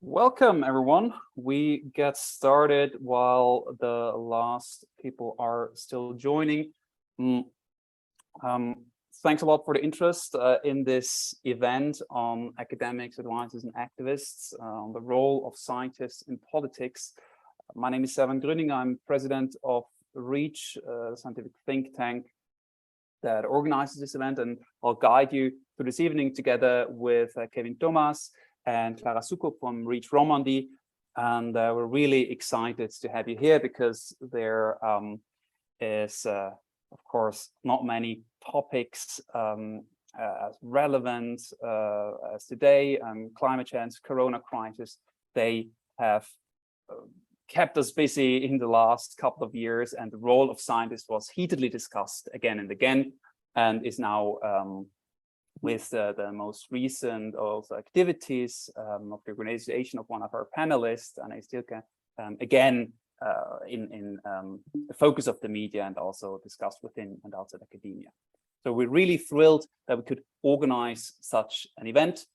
Welcome, everyone. We get started while the last people are still joining. Thanks a lot for the interest in this event on academics, advisors, and activists on the role of scientists in politics. My name is Sevan Grüning. I'm president of REACH, a scientific think tank that organizes this event, and I'll guide you through this evening together with Kevin Thomas and Clara Suko from REACH Romandy. And we're really excited to have you here because there is, of course, not many topics as relevant as today. Climate change, Corona crisis, they have kept us busy in the last couple of years, and the role of scientists was heatedly discussed again and again, and is now with the most recent also activities of the organization of one of our panelists, Anna Stilke, again in the focus of the media and also discussed within and outside academia. So we're really thrilled that we could organize such an event.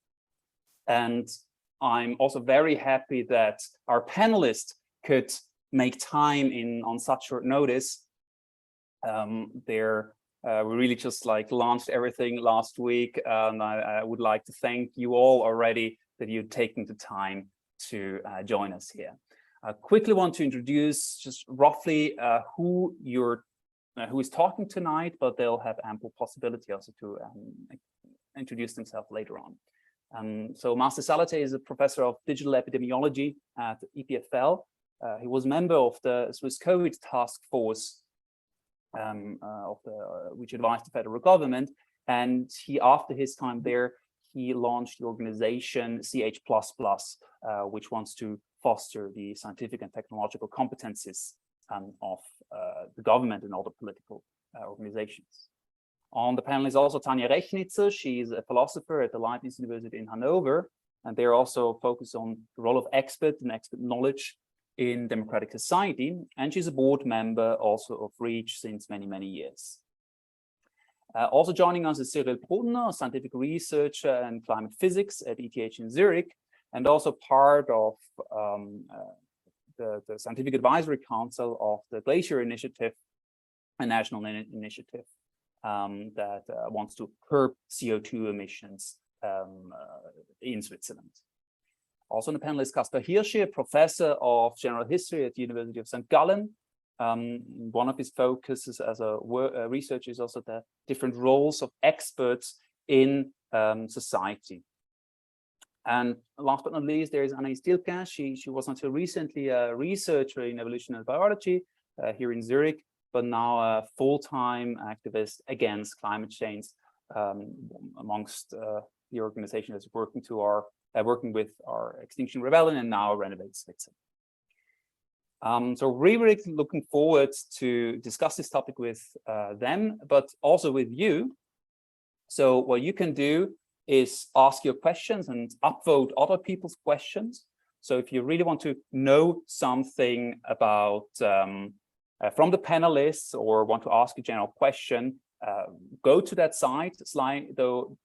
And I'm also very happy that our panelists could make time on such short notice. We really just launched everything last week, and I would like to thank you all already that you've taken the time to join us here. I quickly want to introduce just roughly who is talking tonight, but they'll have ample possibility also to introduce themselves later on. So Master Salate is a professor of digital epidemiology at EPFL. He was a member of the Swiss COVID task force which advised the federal government, and after his time there, he launched the organization CH++, which wants to foster the scientific and technological competencies of the government and all the political organizations. On the panel is also Tanja Rechnitzer. She's a philosopher at the Leibniz University in Hanover, and they're also focused on the role of expert and expert knowledge in democratic society, and she's a board member also of REACH since many, many years. Also joining us is Cyril Brunner, a scientific researcher and climate physics at ETH in Zurich, and also part of the Scientific Advisory Council of the Glacier Initiative, a national initiative that wants to curb CO2 emissions in Switzerland. Also on the panel is Caspar Hirschi, a professor of general history at the University of St. Gallen. One of his focuses as a researcher is also the different roles of experts in society. And last but not least, there is Anna Stilke. She was until recently a researcher in evolutionary biology here in Zurich, but now a full-time activist against climate change amongst the organization that's working with our Extinction Rebellion and now Renovate Switzerland. So really looking forward to discuss this topic with them, but also with you. So what you can do is ask your questions and upvote other people's questions. So if you really want to know something about from the panelists or want to ask a general question, go to that site, slido.ch.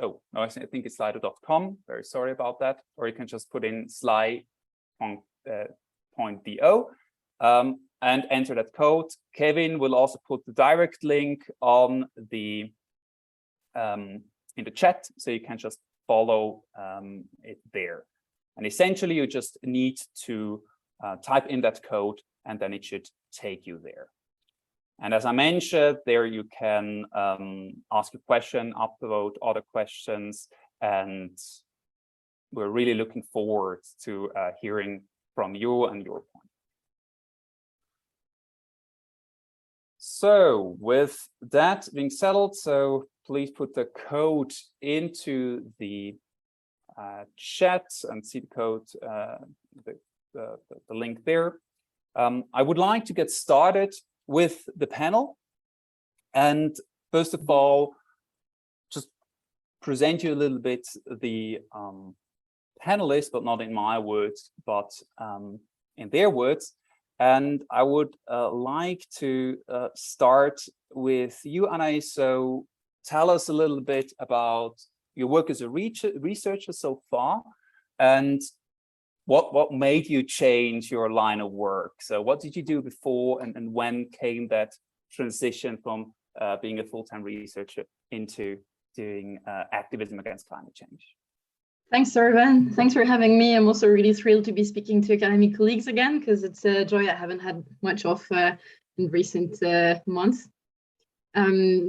Oh, no, I think it's slido.com. Very sorry about that. Or you can just put in sli.do and enter that code. Kevin will also put the direct link on the in the chat, so you can just follow it there. And essentially, you just need to type in that code, and then it should take you there. And as I mentioned, there you can ask a question, upvote other questions, and we're really looking forward to hearing from you and your point. So with that being settled, so please put the code into the chat and see the code, the link there. I would like to get started with the panel, and first of all, just present you a little bit the panelists, but not in my words, but in their words. And I would like to start with you, Anna. So tell us a little bit about your work as a researcher so far, And what made you change your line of work? So what did you do before, and when came that transition from being a full-time researcher into doing activism against climate change? Thanks, Servan. Thanks for having me. I'm also really thrilled to be speaking to academic colleagues again, because it's a joy I haven't had much of in recent months.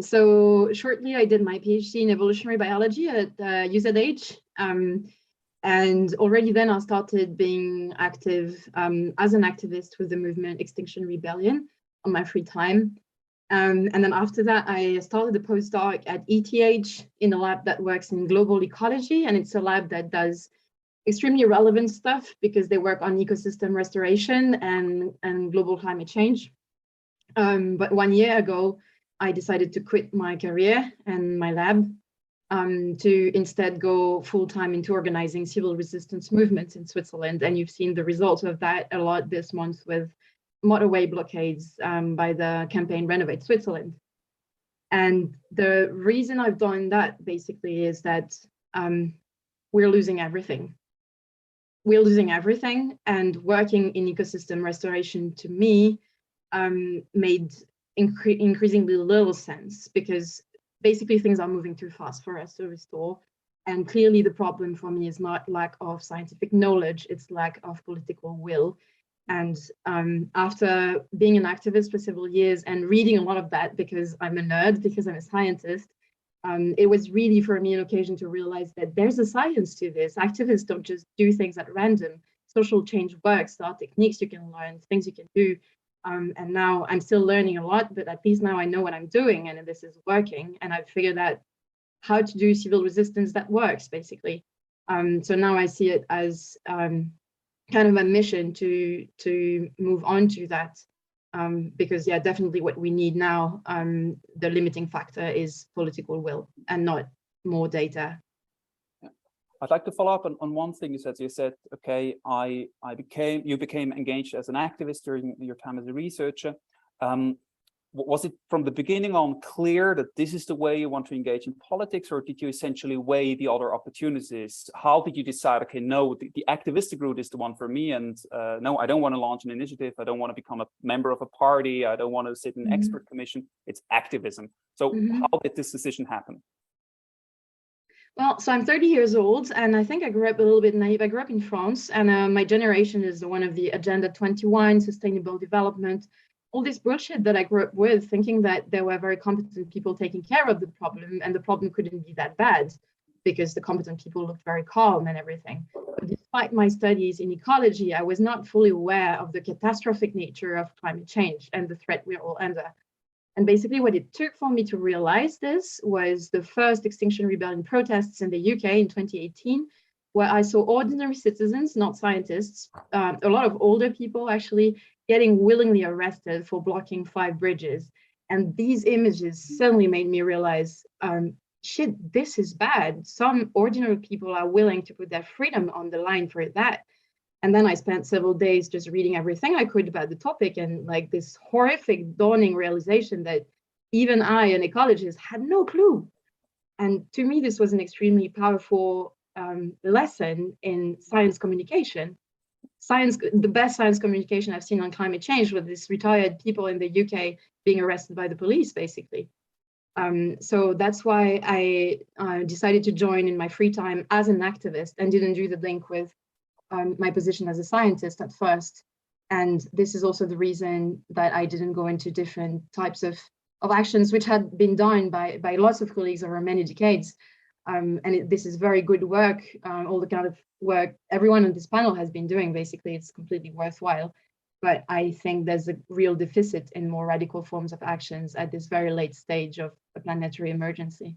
So shortly, I did my PhD in evolutionary biology at UZH. And already then I started being active as an activist with the movement Extinction Rebellion on my free time. And then after that, I started a postdoc at ETH in a lab that works in global ecology. And it's a lab that does extremely relevant stuff because they work on ecosystem restoration and global climate change. But 1 year ago, I decided to quit my career and my lab to instead go full-time into organizing civil resistance movements in Switzerland. And you've seen the results of that a lot this month with motorway blockades by the campaign Renovate Switzerland. And the reason I've done that basically is that we're losing everything. We're losing everything, and working in ecosystem restoration to me made increasingly little sense, because basically things are moving too fast for us to restore. And clearly the problem for me is not lack of scientific knowledge, it's lack of political will. And after being an activist for several years and reading a lot of that, because I'm a nerd, because I'm a scientist, it was really for me an occasion to realize that there's a science to this. Activists don't just do things at random. Social change works, there are techniques you can learn, things you can do. And now I'm still learning a lot, but at least now I know what I'm doing and this is working. And I've figured out how to do civil resistance that works, basically. So now I see it as kind of a mission to move on to that. Because yeah, definitely what we need now, the limiting factor is political will and not more data. I'd like to follow up on one thing you said. So you said, okay, you became engaged as an activist during your time as a researcher. Was it from the beginning on clear that this is the way you want to engage in politics, or did you essentially weigh the other opportunities? How did you decide, okay, no, the activistic route is the one for me, and no, I don't want to launch an initiative, I don't want to become a member of a party, I don't want to sit in an expert commission, it's activism. So how did this decision happen? Well, so I'm 30 years old, and I think I grew up a little bit naive. I grew up in France, and my generation is the one of the Agenda 21, sustainable development, all this bullshit that I grew up with, thinking that there were very competent people taking care of the problem, and the problem couldn't be that bad because the competent people looked very calm and everything. But despite my studies in ecology, I was not fully aware of the catastrophic nature of climate change and the threat we're all under. And basically what it took for me to realize this was the first Extinction Rebellion protests in the UK in 2018, where I saw ordinary citizens, not scientists, a lot of older people actually getting willingly arrested for blocking 5 bridges. And these images suddenly made me realize, shit, this is bad. Some ordinary people are willing to put their freedom on the line for that. And then I spent several days just reading everything I could about the topic, and like this horrific dawning realization that even I, an ecologist, had no clue. And to me, this was an extremely powerful lesson in science communication. The best science communication I've seen on climate change was this retired people in the UK being arrested by the police, basically. So that's why I decided to join in my free time as an activist and didn't do the link with my position as a scientist at first. And this is also the reason that I didn't go into different types of actions, which had been done by lots of colleagues over many decades. This is very good work, all the kind of work everyone on this panel has been doing, basically, it's completely worthwhile. But I think there's a real deficit in more radical forms of actions at this very late stage of a planetary emergency.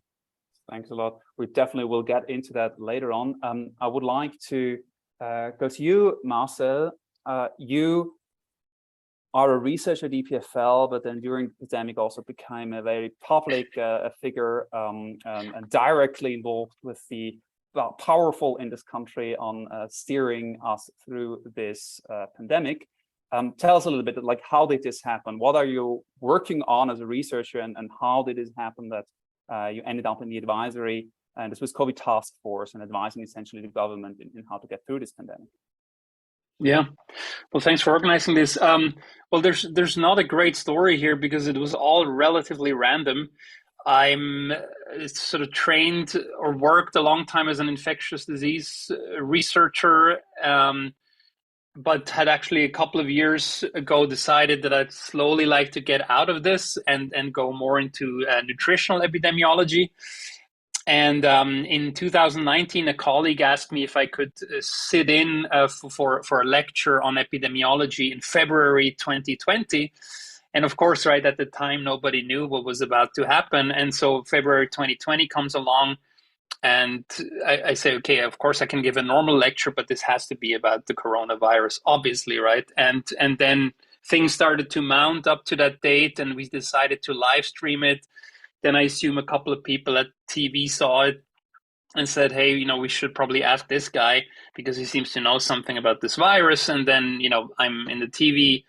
Thanks a lot. We definitely will get into that later on. I would like to go to you, Marcel. You are a researcher at EPFL, but then during the pandemic also became a very public figure and directly involved with the powerful in this country on steering us through this pandemic. Tell us a little bit, like, how did this happen? What are you working on as a researcher, and how did it happen that you ended up in the advisory and the Swiss COVID task force, and advising essentially the government in how to get through this pandemic. Yeah, well, thanks for organizing this. Well, there's not a great story here because it was all relatively random. I'm sort of trained or worked a long time as an infectious disease researcher, but had actually a couple of years ago decided that I'd slowly like to get out of this and go more into nutritional epidemiology. And in 2019, a colleague asked me if I could sit in for a lecture on epidemiology in February 2020. And of course, right at the time, nobody knew what was about to happen. And so February 2020 comes along, and I say, okay, of course I can give a normal lecture, but this has to be about the coronavirus, obviously, right? And then things started to mount up to that date, and we decided to live stream it. Then I assume a couple of people at TV saw it and said, hey, we should probably ask this guy because he seems to know something about this virus. And then, I'm in the TV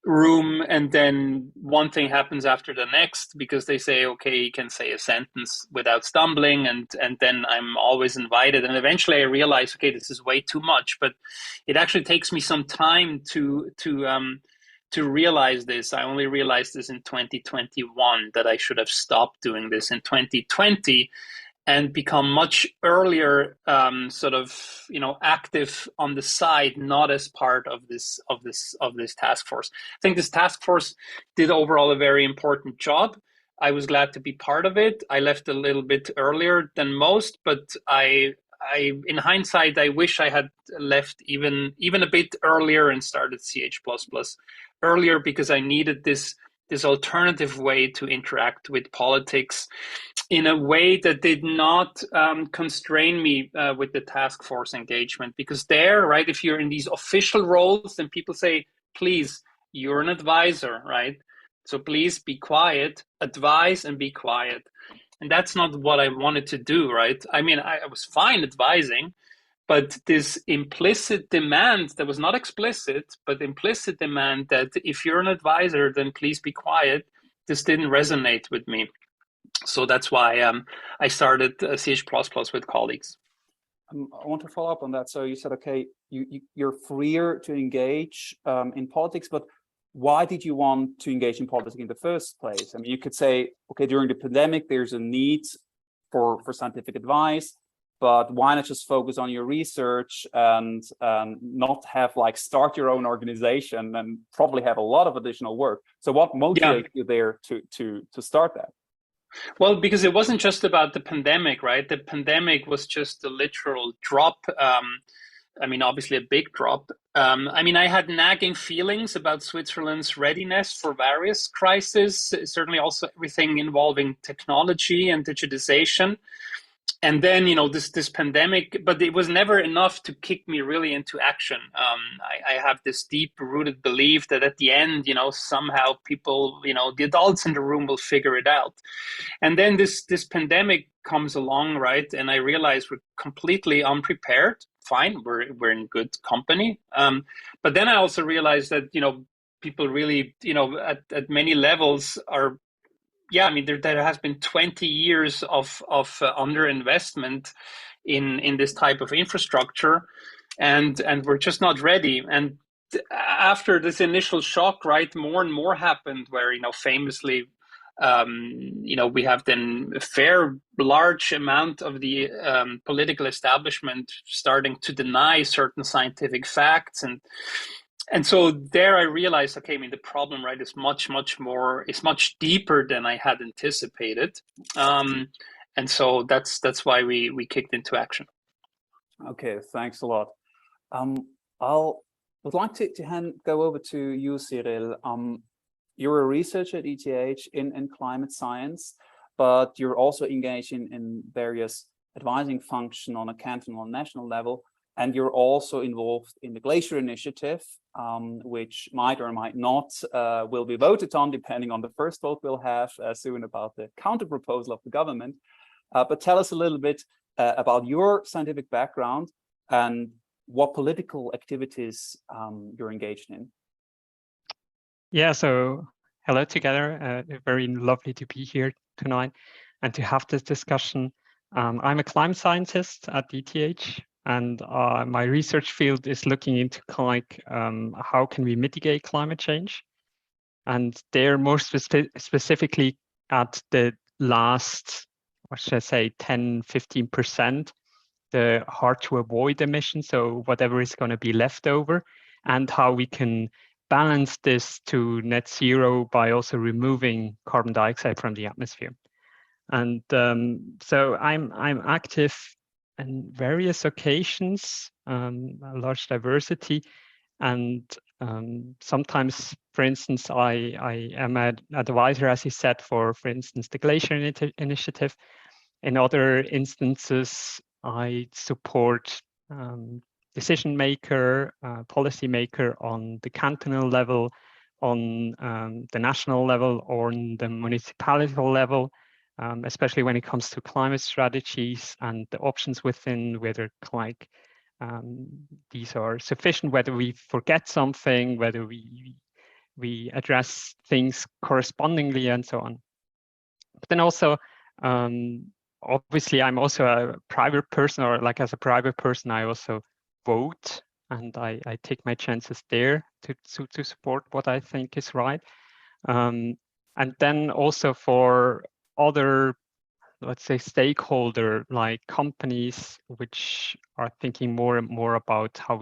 room, and then one thing happens after the next because they say, okay, you can say a sentence without stumbling. And then I'm always invited. And eventually I realize, okay, this is way too much, but it actually takes me some time to realize this. I only realized this in 2021 that I should have stopped doing this in 2020 and become much earlier active on the side, not as part of this task force. I think this task force did overall a very important job. I was glad to be part of it. I left a little bit earlier than most, but I in hindsight, I wish I had left even a bit earlier and started CH++ earlier, because I needed this alternative way to interact with politics in a way that did not constrain me with the task force engagement. Because there, right, if you're in these official roles, then people say, please, you're an advisor, right? So please be quiet, advise and be quiet. And that's not what I wanted to do, right? I mean, I was fine advising, but this implicit demand that was not explicit, but implicit demand that if you're an advisor, then please be quiet, this didn't resonate with me. So that's why I started CH++ with colleagues. I want to follow up on that. So you said, okay, you're freer to engage in politics, but why did you want to engage in politics in the first place? I mean, you could say, okay, during the pandemic, there's a need for scientific advice, but why not just focus on your research and not have start your own organization and probably have a lot of additional work? So what motivated you there to start that? Well, because it wasn't just about the pandemic, right? The pandemic was just a literal drop. I mean, obviously a big drop. I had nagging feelings about Switzerland's readiness for various crises, certainly also everything involving technology and digitization. And then, this pandemic, but it was never enough to kick me really into action. I have this deep rooted belief that at the end, somehow people, the adults in the room will figure it out. And then this pandemic comes along, right? And I realize we're completely unprepared. Fine, we're in good company. But then I also realized that, people really, at many levels are, there has been 20 years of underinvestment in this type of infrastructure, and we're just not ready. And after this initial shock, right, more and more happened where, famously, we have then a large amount of the political establishment starting to deny certain scientific facts. And so there I realized, okay, the problem, right, is much much deeper than I had anticipated. And so that's why we kicked into action. Okay, thanks a lot. Would like to go over to you, Cyril. You're a researcher at ETH in climate science, but you're also engaged in various advising functions on a cantonal and national level. And you're also involved in the Glacier Initiative, which might or might not will be voted on, depending on the first vote we'll have soon about the counter proposal of the government. But tell us a little bit about your scientific background and what political activities you're engaged in. Yeah, so hello together. Very lovely to be here tonight and to have this discussion. I'm a climate scientist at ETH, and my research field is looking into how can we mitigate climate change, and they're more specifically at the last, what should I say, 10-15%, the hard to avoid emissions, so whatever is going to be left over, and how we can balance this to net zero by also removing carbon dioxide from the atmosphere. And so I'm active in various occasions, a large diversity, and sometimes, for instance, I am an advisor, as you said, for instance, the Glacier Initiative. In other instances, I support decision maker, policy maker on the cantonal level, on the national level, or on the municipality level, especially when it comes to climate strategies and the options within, whether these are sufficient, whether we forget something, whether we address things correspondingly, and so on. But then also, obviously, I'm also a private person, or like as a private person, I also vote, and I take my chances there to support what I think is right. And then also for other, let's say, stakeholder like companies, which are thinking more and more about how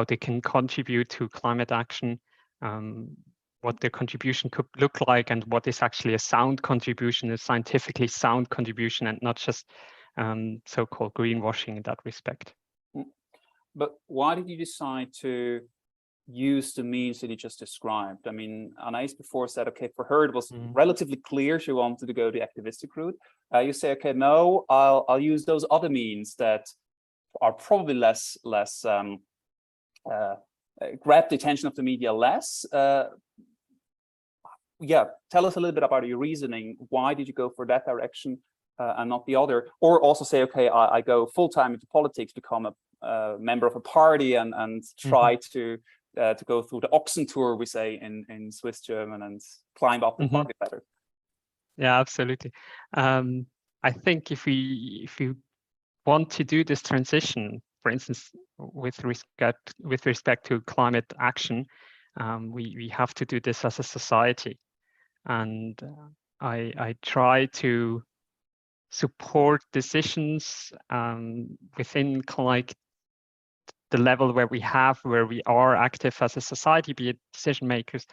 they can contribute to climate action, what their contribution could look like, and what is actually a sound contribution, a scientifically sound contribution, and not just so-called greenwashing in that respect. But why did you decide to use the means that you just described? I mean, Anais before said, okay, for her it was relatively clear she wanted to go the activistic route. You say, okay, no, I'll use those other means that are probably less grab the attention of the media less. Yeah, tell us a little bit about your reasoning. Why did you go for that direction and not the other? Or also say, okay, I go full-time into politics, become a member of a party, and try to go through the oxen tour, we say in Swiss German, and climb up the party ladder. Yeah, absolutely. I think if we want to do this transition, for instance, with respect to climate action, we have to do this as a society. And I try to support decisions within the level where we are active as a society, be it decision makers,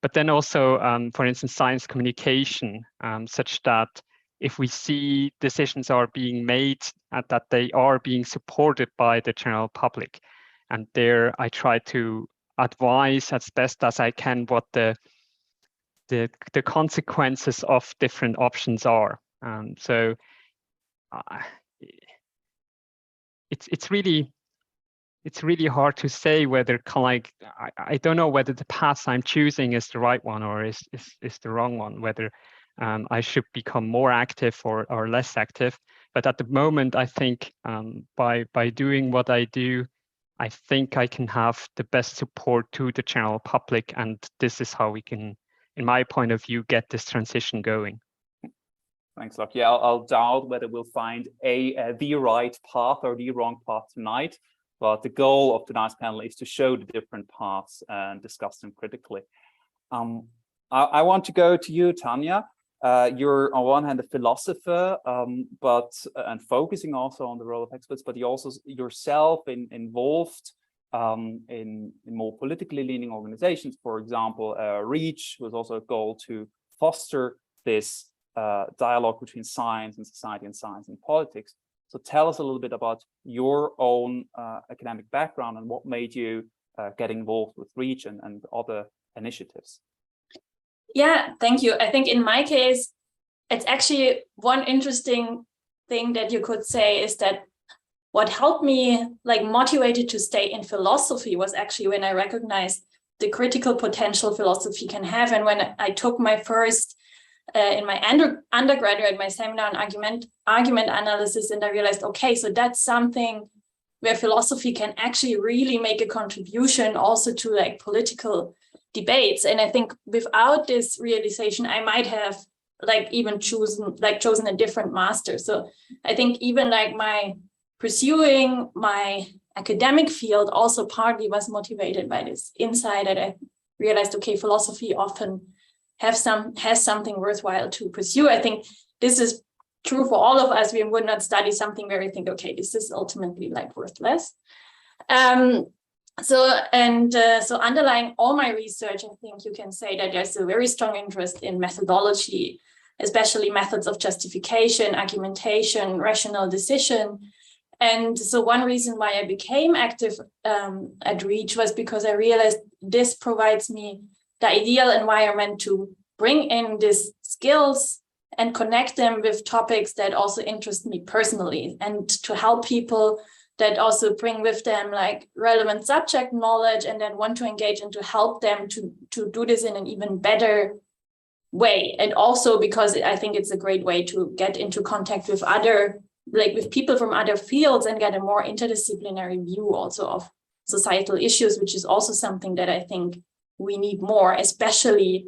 but then also, for instance, science communication, such that if we see decisions are being made, that they are being supported by the general public. And there I try to advise as best as I can what the consequences of different options are. So it's really hard to say whether I don't know whether the path I'm choosing is the right one or is the wrong one, whether I should become more active or less active. But at the moment, I think by doing what I do, I think I can have the best support to the general public, and this is how we can, in my point of view, get this transition going. Thanks, Locke. Yeah, I'll doubt whether we'll find the right path or the wrong path tonight. But the goal of tonight's panel is to show the different paths and discuss them critically. I want to go to you, Tanya. You're on one hand a philosopher, and focusing also on the role of experts, but you also yourself involved in more politically leaning organizations. For example, REACH was also a goal to foster this dialogue between science and society, and science and politics. So tell us a little bit about your own academic background and what made you get involved with REACH and other initiatives. Yeah, thank you. I think in my case, it's actually one interesting thing that you could say is that what helped me motivated to stay in philosophy was actually when I recognized the critical potential philosophy can have. And when I took my first in my undergraduate, my seminar on argument analysis, and I realized, okay, so that's something where philosophy can actually really make a contribution also to political debates. And I think without this realization, I might have like even chosen a different master. So I think even like my pursuing my academic field also partly was motivated by this insight that I realized, okay, philosophy often has something worthwhile to pursue. I think this is true for all of us. We would not study something where we think, okay, this is ultimately like worthless. So underlying all my research, I think you can say that there's a very strong interest in methodology, especially methods of justification, argumentation, rational decision. And so one reason why I became active at REACH was because I realized this provides me the ideal environment to bring in these skills and connect them with topics that also interest me personally, and to help people that also bring with them like relevant subject knowledge and then want to engage and to help them to do this in an even better way. And also because I think it's a great way to get into contact with with people from other fields and get a more interdisciplinary view also of societal issues, which is also something that I think we need more, especially,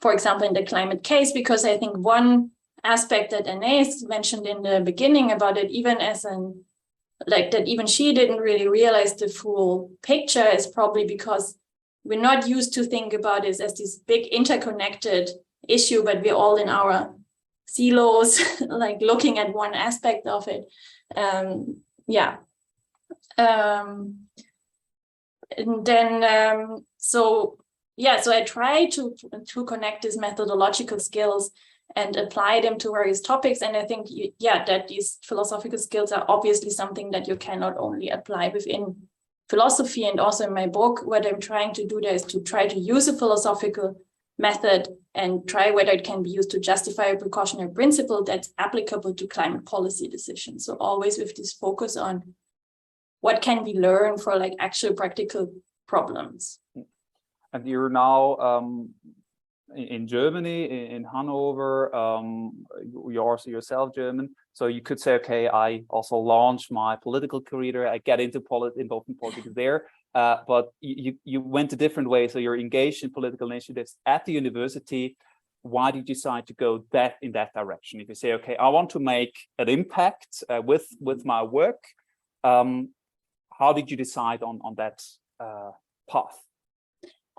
for example, in the climate case, because I think one aspect that Anais mentioned in the beginning about it, even that even she didn't really realize the full picture, is probably because we're not used to think about this as this big interconnected issue, but we're all in our silos, like looking at one aspect of it. So I try to connect these methodological skills and apply them to various topics. And I think, that these philosophical skills are obviously something that you cannot only apply within philosophy. And also in my book, what I'm trying to do there is to try to use a philosophical method and try whether it can be used to justify a precautionary principle that's applicable to climate policy decisions. So always with this focus on what can we learn for like actual practical problems. And you're now in Germany, in Hanover. You're also yourself German, so you could say, okay, I also launched my political career. I get involved in politics there, but you went a different way. So you're engaged in political initiatives at the university. Why did you decide to go in that direction? If you say, okay, I want to make an impact with my work, how did you decide on that path?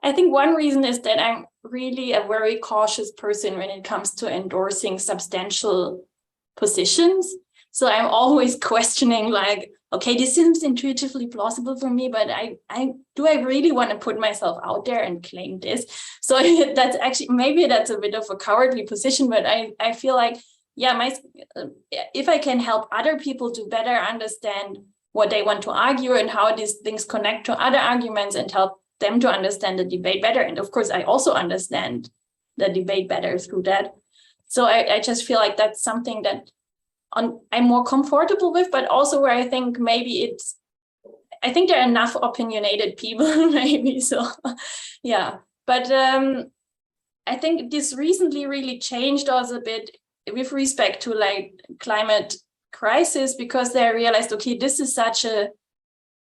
I think one reason is that I'm really a very cautious person when it comes to endorsing substantial positions. So I'm always questioning, like, okay, this seems intuitively plausible for me, but do I really want to put myself out there and claim this? So that's actually, maybe that's a bit of a cowardly position, but I feel like, if I can help other people to better understand what they want to argue and how these things connect to other arguments and help them to understand the debate better. And of course, I also understand the debate better through that. So I just feel like that's something that I'm more comfortable with, but also where I think maybe I think there are enough opinionated people, maybe. So, yeah. But I think this recently really changed also a bit with respect to like climate crisis, because I realized, okay, this is such a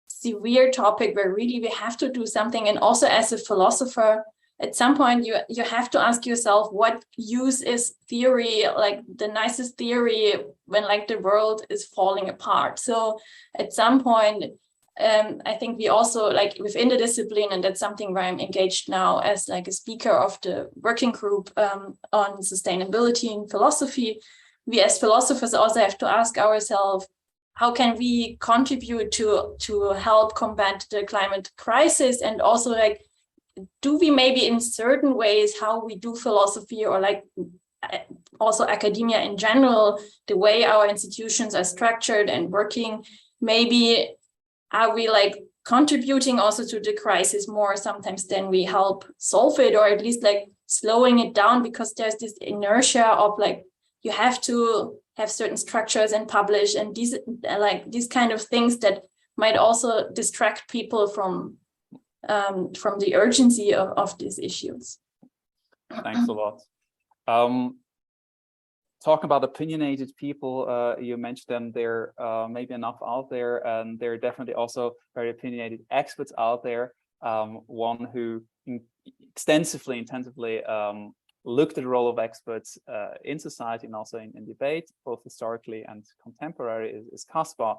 severe topic where really we have to do something. And also as a philosopher, at some point you have to ask yourself, what use is theory, like the nicest theory, when like the world is falling apart? So at some point, I think we also, like within the discipline, and that's something where I'm engaged now as like a speaker of the working group on sustainability in philosophy, we as philosophers also have to ask ourselves, how can we contribute to help combat the climate crisis? And also, like, do we maybe in certain ways how we do philosophy, or like also academia in general, the way our institutions are structured and working, maybe are we like contributing also to the crisis more sometimes than we help solve it, or at least like slowing it down, because there's this inertia of like, you have to have certain structures and publish, and these kind of things that might also distract people from the urgency of these issues. Thanks a lot. Talking about opinionated people, you mentioned them. There maybe enough out there, and there are definitely also very opinionated experts out there. One who intensively looked at the role of experts in society and also in debate, both historically and contemporary, is Caspar.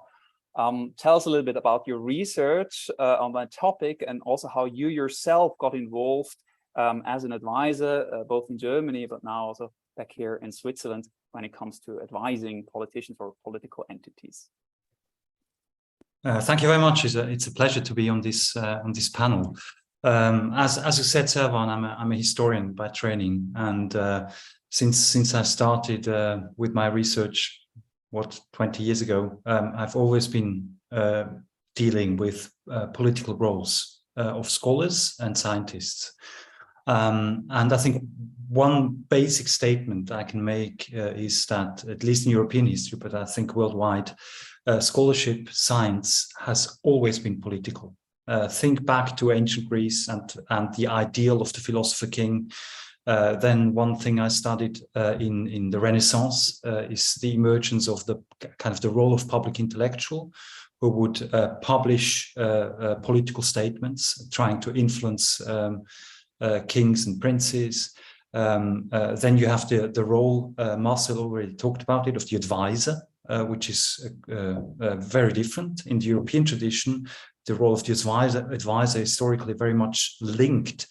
Tell us a little bit about your research on that topic, and also how you yourself got involved as an advisor, both in Germany, but now also back here in Switzerland, when it comes to advising politicians or political entities. Thank you very much. It's a pleasure to be on this panel. As you said, Servan, I'm a historian by training, and since I started with my research, 20 years ago, I've always been dealing with political roles of scholars and scientists. And I think one basic statement I can make is that, at least in European history, but I think worldwide, scholarship, science has always been political. Think back to ancient Greece and the ideal of the philosopher king. Then one thing I studied in the Renaissance is the emergence of the kind of the role of public intellectual, who would publish political statements, trying to influence kings and princes. Then you have the role, Marcel already talked about it, of the advisor, which is very different. In the European tradition, the role of the advisor historically very much linked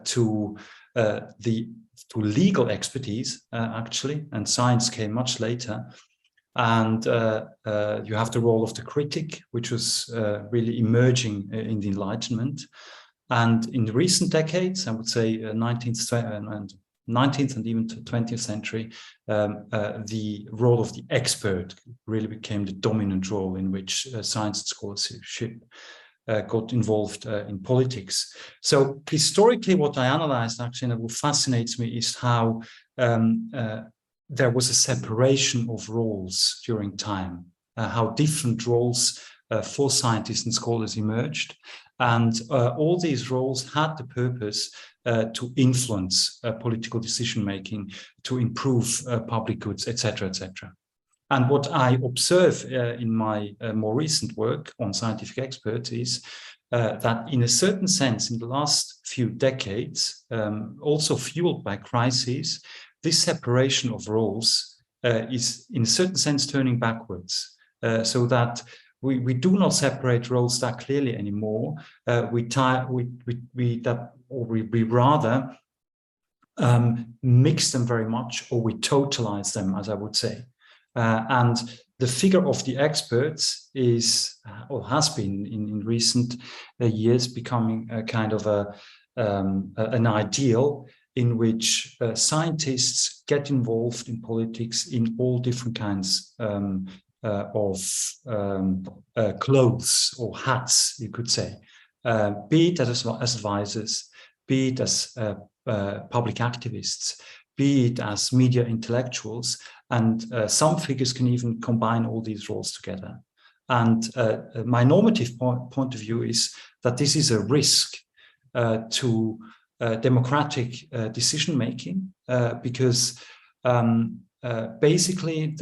to legal expertise, actually, and science came much later. And you have the role of the critic, which was really emerging in the Enlightenment. And in the recent decades, I would say 19th and even 20th century, the role of the expert really became the dominant role in which science and scholarship got involved in politics. So historically, what I analyzed actually, and what fascinates me, is how there was a separation of roles during time, how different roles for scientists and scholars emerged. And all these roles had the purpose to influence political decision-making, to improve public goods, etc., etc. And what I observe in my more recent work on scientific experts is that in a certain sense, in the last few decades, also fueled by crises, this separation of roles is in a certain sense turning backwards, so that we do not separate roles that clearly anymore. We rather mix them very much, or we totalize them, as I would say. And the figure of the experts is, or has been in recent years, becoming a kind of an ideal in which scientists get involved in politics in all different kinds of clothes or hats, you could say, be it as advisors, be it as public activists, be it as media intellectuals, and some figures can even combine all these roles together. And my normative point of view is that this is a risk to democratic decision-making, because basically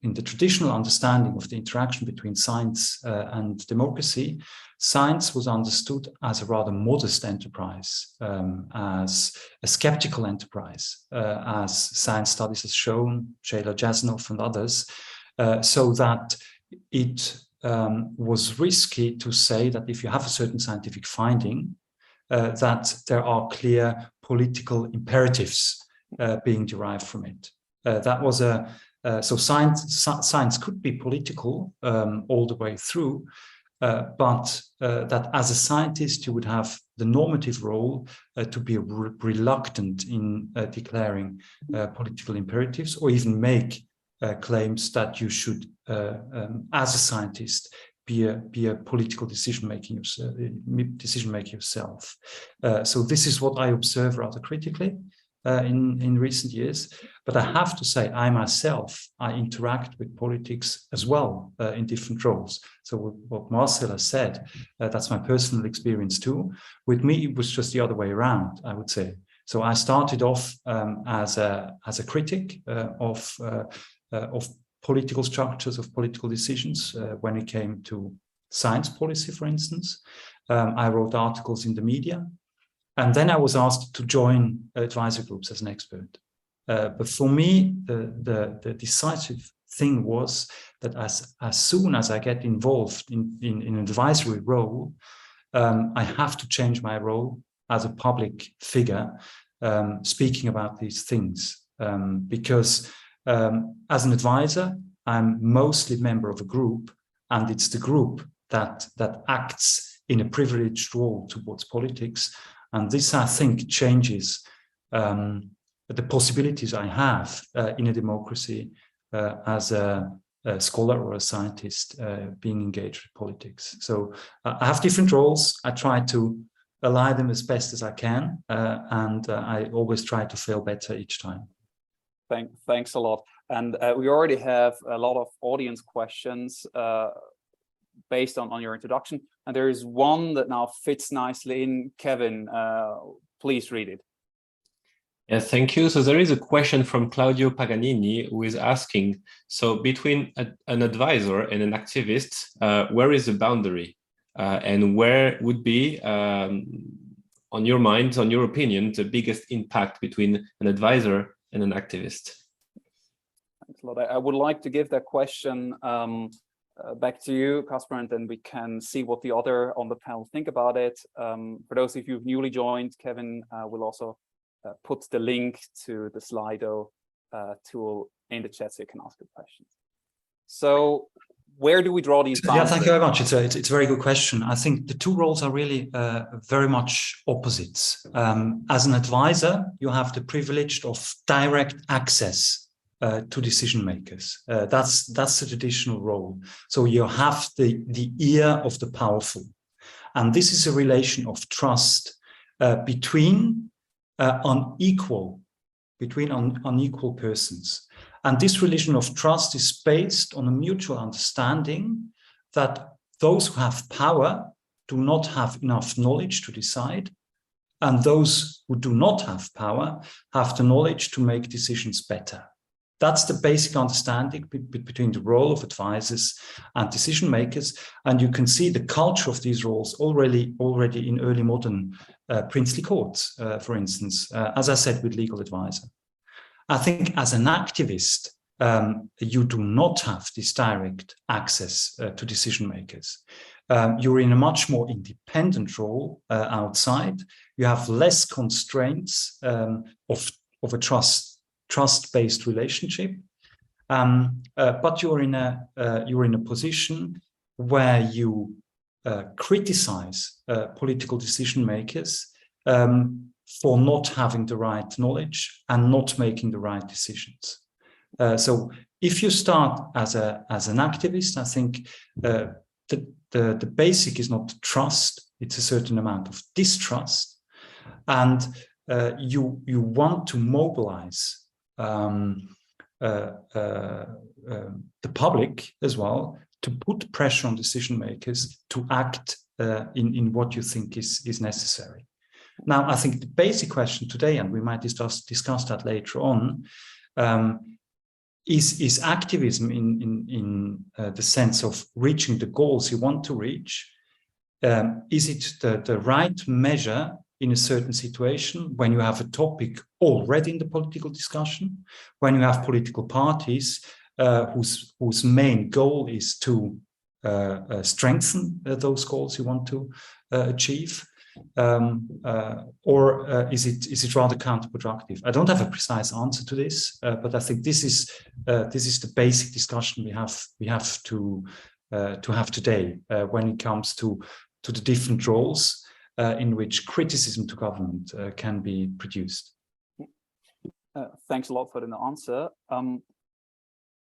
in the traditional understanding of the interaction between science and democracy, science was understood as a rather modest enterprise, as a skeptical enterprise, as science studies has shown, Shayla Jasnoff and others, so that it was risky to say that if you have a certain scientific finding, that there are clear political imperatives being derived from it. That was so science could be political all the way through, but that as a scientist you would have the normative role to be reluctant in declaring political imperatives, or even make claims that you should, as a scientist, be a political decision maker yourself. So this is what I observe rather critically in recent years. But I have to say, I interact with politics as well in different roles. So what Marcel has said, that's my personal experience too. With me, it was just the other way around, I would say. So I started off as a critic of political structures, of political decisions when it came to science policy, for instance. I wrote articles in the media. And then I was asked to join advisory groups as an expert. But for me, the decisive thing was that as soon as I get involved in an advisory role, I have to change my role as a public figure, speaking about these things. Because as an advisor, I'm mostly member of a group, and it's the group that acts in a privileged role towards politics. And this, I think, changes the possibilities I have in a democracy as a scholar or a scientist being engaged with politics. So I have different roles. I try to align them as best as I can, and I always try to feel better each time. Thanks a lot. And we already have a lot of audience questions based on your introduction. And there is one that now fits nicely in. Kevin, please read it. Yes, thank you. So there is a question from Claudio Paganini, who is asking, so between an advisor and an activist, where is the boundary? And where would be, on your mind, on your opinion, the biggest impact between an advisor and an activist? Thanks a lot. I would like to give that question back to you, Casper, and then we can see what the other on the panel think about it. For those of you who've newly joined, Kevin will also put the link to the Slido tool in the chat so you can ask your questions. So where do we draw these boundaries? Yeah, thank you very much. It's a very good question. I think the two roles are really very much opposites. As an advisor, you have the privilege of direct access to decision makers. That's the traditional role. So you have the ear of the powerful. And this is a relation of trust between unequal persons. And this relation of trust is based on a mutual understanding that those who have power do not have enough knowledge to decide, and those who do not have power have the knowledge to make decisions better. That's the basic understanding between the role of advisors and decision makers. And you can see the culture of these roles already in early modern princely courts, for instance, as I said, with legal advisor. I think as an activist, you do not have this direct access to decision makers. You're in a much more independent role outside. You have less constraints of a trust-based relationship, but you're in a position where you criticize political decision makers for not having the right knowledge and not making the right decisions. So if you start as an activist, I think the basic is not trust; it's a certain amount of distrust, and you want to mobilize the public as well to put pressure on decision makers to act in what you think is necessary. Now, I think the basic question today, and we might discuss that later on, is activism in the sense of reaching the goals you want to reach. Is it the right measure in a certain situation when you have a topic already in the political discussion, when you have political parties whose main goal is to strengthen those goals you want to achieve, or is it rather counterproductive? I don't have a precise answer to this, but I think this is the basic discussion we have to have today when it comes to the different roles in which criticism to government can be produced. Thanks a lot for the answer.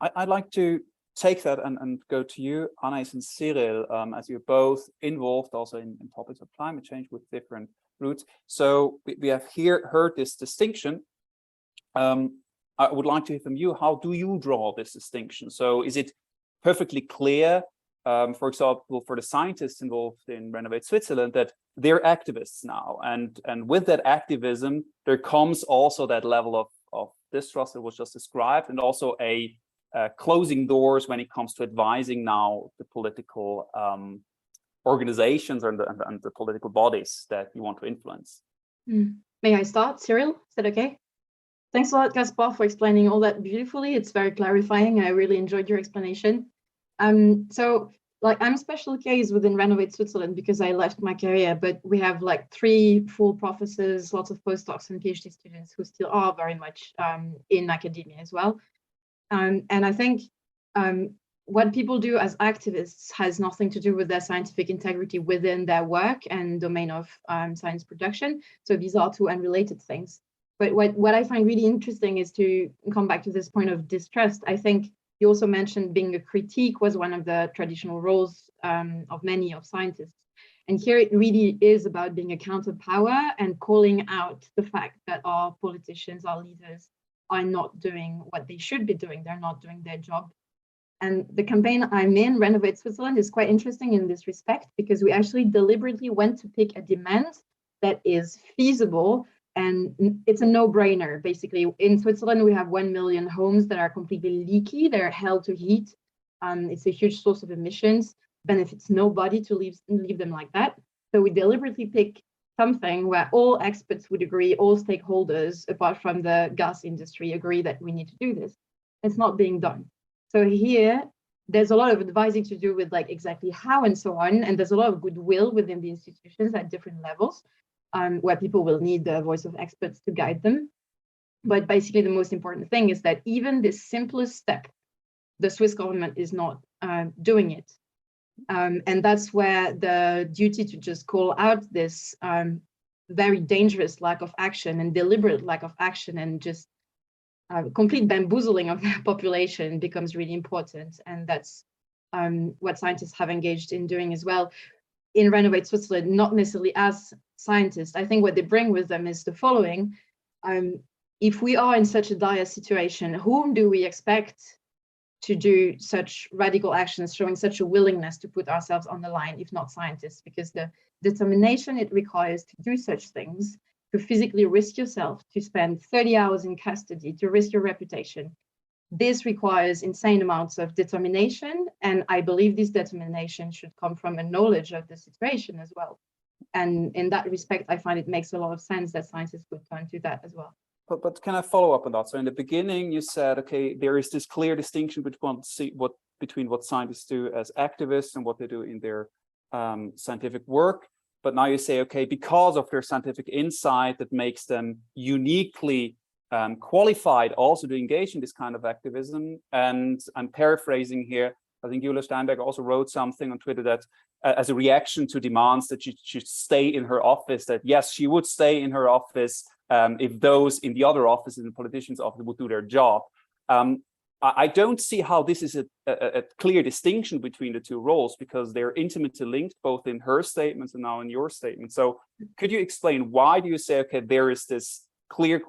I'd like to take that and go to you, Anais and Cyril, as you're both involved also in topics of climate change with different routes. So we have heard this distinction. I would like to hear from you. How do you draw this distinction? So is it perfectly clear, for example, for the scientists involved in Renovate Switzerland, that they're activists now, and with that activism there comes also that level of distrust that was just described, and also a closing doors when it comes to advising now the political organizations and the political bodies that you want to influence? May I start, Cyril? Is that okay? Thanks a lot, Gaspar, for explaining all that beautifully. It's very clarifying. I really enjoyed your explanation. So like I'm a special case within Renovate Switzerland because I left my career, but we have like 3 full professors, lots of postdocs and PhD students who still are very much in academia as well. And I think what people do as activists has nothing to do with their scientific integrity within their work and domain of science production. So these are 2 unrelated things. But what I find really interesting is to come back to this point of distrust. I think you also mentioned being a critique was one of the traditional roles of many of scientists. And here it really is about being a counterpower and calling out the fact that our politicians, our leaders are not doing what they should be doing. They're not doing their job. And the campaign I'm in, Renovate Switzerland, is quite interesting in this respect because we actually deliberately went to pick a demand that is feasible. And it's a no-brainer, basically. In Switzerland, we have 1 million homes that are completely leaky. They're hell to heat. It's a huge source of emissions. Benefits nobody to leave them like that. So we deliberately pick something where all experts would agree, all stakeholders, apart from the gas industry, agree that we need to do this. It's not being done. So here, there's a lot of advising to do with like exactly how and so on. And there's a lot of goodwill within the institutions at different levels. Where people will need the voice of experts to guide them. But basically, the most important thing is that even this simplest step, the Swiss government is not doing it. And that's where the duty to just call out this very dangerous lack of action and deliberate lack of action and just complete bamboozling of the population becomes really important. And that's what scientists have engaged in doing as well. In Renovate Switzerland, not necessarily as scientists. I think what they bring with them is the following. If we are in such a dire situation, whom do we expect to do such radical actions, showing such a willingness to put ourselves on the line, if not scientists? Because the determination it requires to do such things, to physically risk yourself, to spend 30 hours in custody, to risk your reputation, this requires insane amounts of determination, and I believe this determination should come from a knowledge of the situation as well. And in that respect, I find it makes a lot of sense that scientists would turn to that as well. But can I follow up on that? So in the beginning, you said, okay, there is this clear distinction between what scientists do as activists and what they do in their scientific work. But now you say, okay, because of their scientific insight that makes them uniquely qualified also to engage in this kind of activism. And I'm paraphrasing here. I think Julia Steinberg also wrote something on Twitter that as a reaction to demands that she should stay in her office, that yes, she would stay in her office if those in the other offices, in the politicians' office, would do their job. I don't see how this is a clear distinction between the 2 roles, because they're intimately linked, both in her statements and now in your statement. So could you explain, why do you say, okay, there is this clear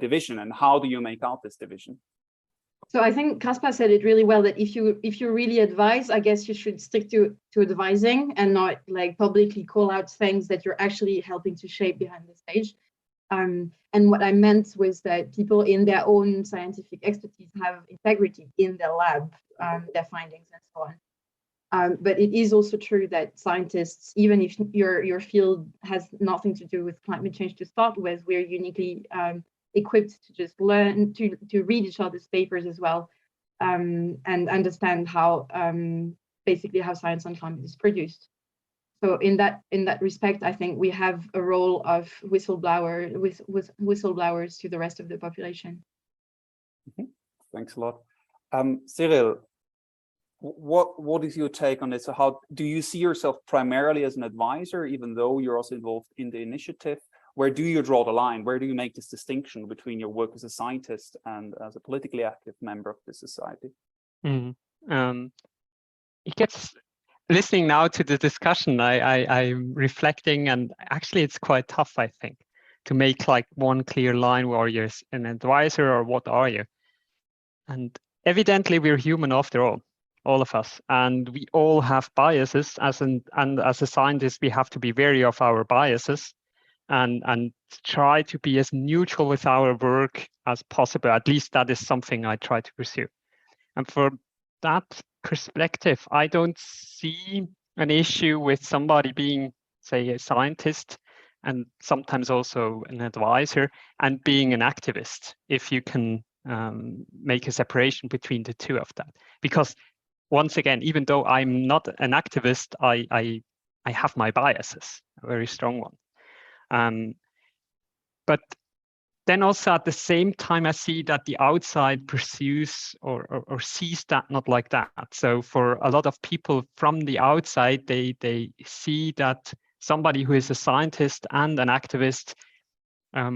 division, and how do you make out this division? So I think Caspar said it really well, that if you really advise, I guess you should stick to advising and not like publicly call out things that you're actually helping to shape behind the stage. And what I meant was that people in their own scientific expertise have integrity in their lab, their findings and so on. But it is also true that scientists, even if your field has nothing to do with climate change to start with, we're uniquely equipped to just learn to read each other's papers as well, and understand how basically how science on climate is produced. So in that respect, I think we have a role of whistleblowers to the rest of the population. Thanks a lot. Cyril, what is your take on this? So how do you see yourself primarily as an advisor, even though you're also involved in the initiative? Where do you draw the line? Where do you make this distinction between your work as a scientist and as a politically active member of the society? It gets, listening now to the discussion, I'm reflecting, and actually it's quite tough, I think, to make like one clear line where you're an advisor or what are you. And evidently we're human after all of us, and we all have biases. And as a scientist, we have to be wary of our biases and try to be as neutral with our work as possible. At least that is something I try to pursue. And for that perspective, I don't see an issue with somebody being, say, a scientist and sometimes also an advisor, and being an activist, if you can make a separation between the two of that. Because once again, even though I'm not an activist, I have my biases, a very strong one. But then also at the same time, I see that the outside pursues or sees that not like that. So for a lot of people from the outside, they see that somebody who is a scientist and an activist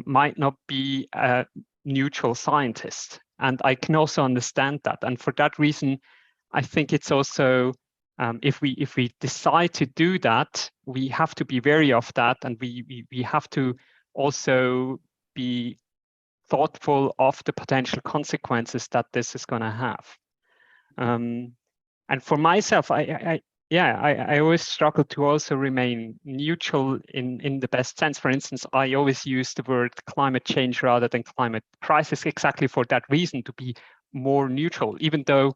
might not be a neutral scientist. And I can also understand that. And for that reason, I think it's also, if we decide to do that, we have to be wary of that, and we have to also be thoughtful of the potential consequences that this is going to have. And for myself, I always struggle to also remain neutral in the best sense. For instance, I always use the word climate change rather than climate crisis, exactly for that reason, to be more neutral, even though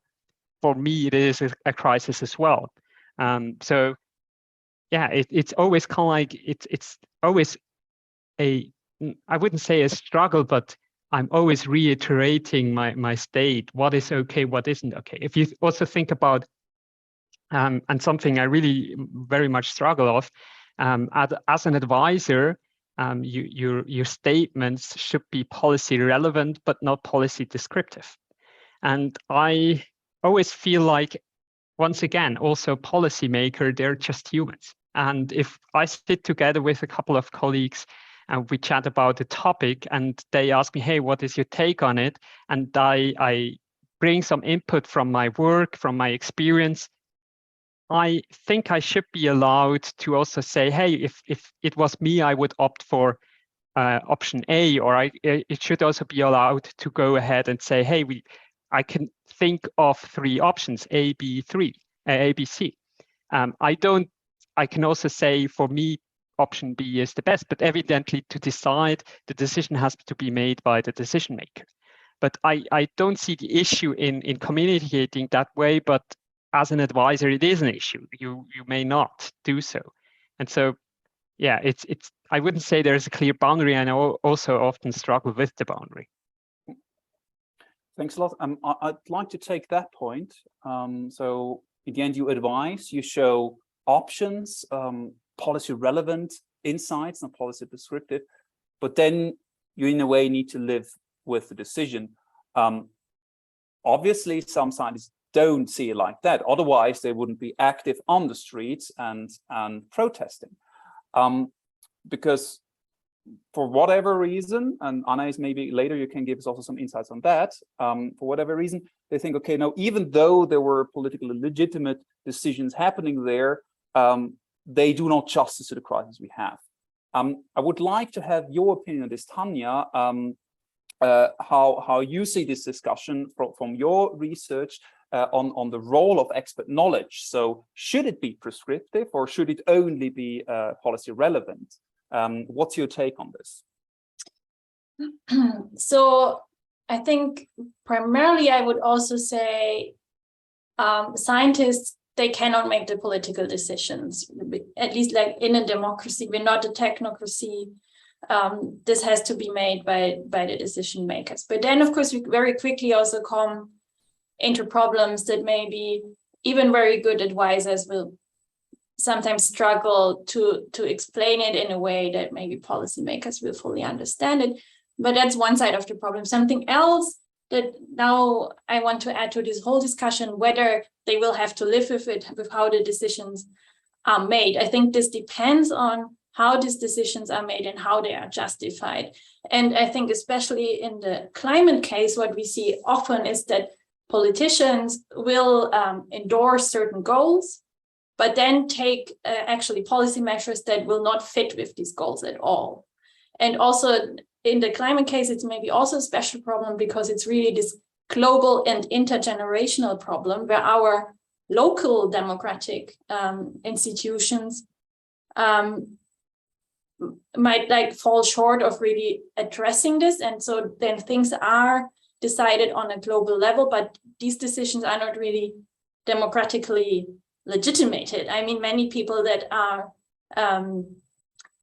for me it is a crisis as well. So yeah, it's always kind of like it's always a, I wouldn't say a struggle, but I'm always reiterating my state, what is okay, what isn't okay. If you also think about, and something I really very much struggle of, as an advisor, your statements should be policy relevant, but not policy descriptive. And I always feel like, once again, also policymaker, they're just humans. And if I sit together with a couple of colleagues and we chat about the topic and they ask me, hey, what is your take on it? And I bring some input from my work, from my experience, I think I should be allowed to also say, hey, if it was me, I would opt for option A, or it should also be allowed to go ahead and say, hey, I can think of 3 options, A, B, C. I can also say, for me, option B is the best, but evidently to decide, the decision has to be made by the decision maker. But I don't see the issue in communicating that way, but as an advisor, it is an issue. You may not do so. And so, yeah, it's I wouldn't say there's a clear boundary, and I also often struggle with the boundary. Thanks a lot. I'd like to take that point. So in the end, you advise, you show options, policy relevant insights, not policy descriptive, but then you in a way need to live with the decision. Obviously, some scientists don't see it like that. Otherwise, they wouldn't be active on the streets and protesting. Because for whatever reason, and Anna, maybe later you can give us also some insights on that, for whatever reason, they think, okay, no, even though there were politically legitimate decisions happening there, they do not justice to the crisis we have. I would like to have your opinion on this, Tanya, how you see this discussion from your research on the role of expert knowledge. So should it be prescriptive, or should it only be policy relevant? What's your take on this? So I think primarily I would also say scientists, they cannot make the political decisions, at least like in a democracy. We're not a technocracy. This has to be made by the decision makers. But then, of course, we very quickly also come into problems that maybe even very good advisors will sometimes struggle to explain it in a way that maybe policymakers will fully understand it. But that's one side of the problem. Something else that now I want to add to this whole discussion, whether they will have to live with it, with how the decisions are made. I think this depends on how these decisions are made and how they are justified. And I think especially in the climate case, what we see often is that politicians will endorse certain goals, but then take actually policy measures that will not fit with these goals at all. And also in the climate case, it's maybe also a special problem because it's really this global and intergenerational problem where our local democratic institutions might like fall short of really addressing this. And so then things are decided on a global level, but these decisions are not really democratically legitimated. I mean, many people that are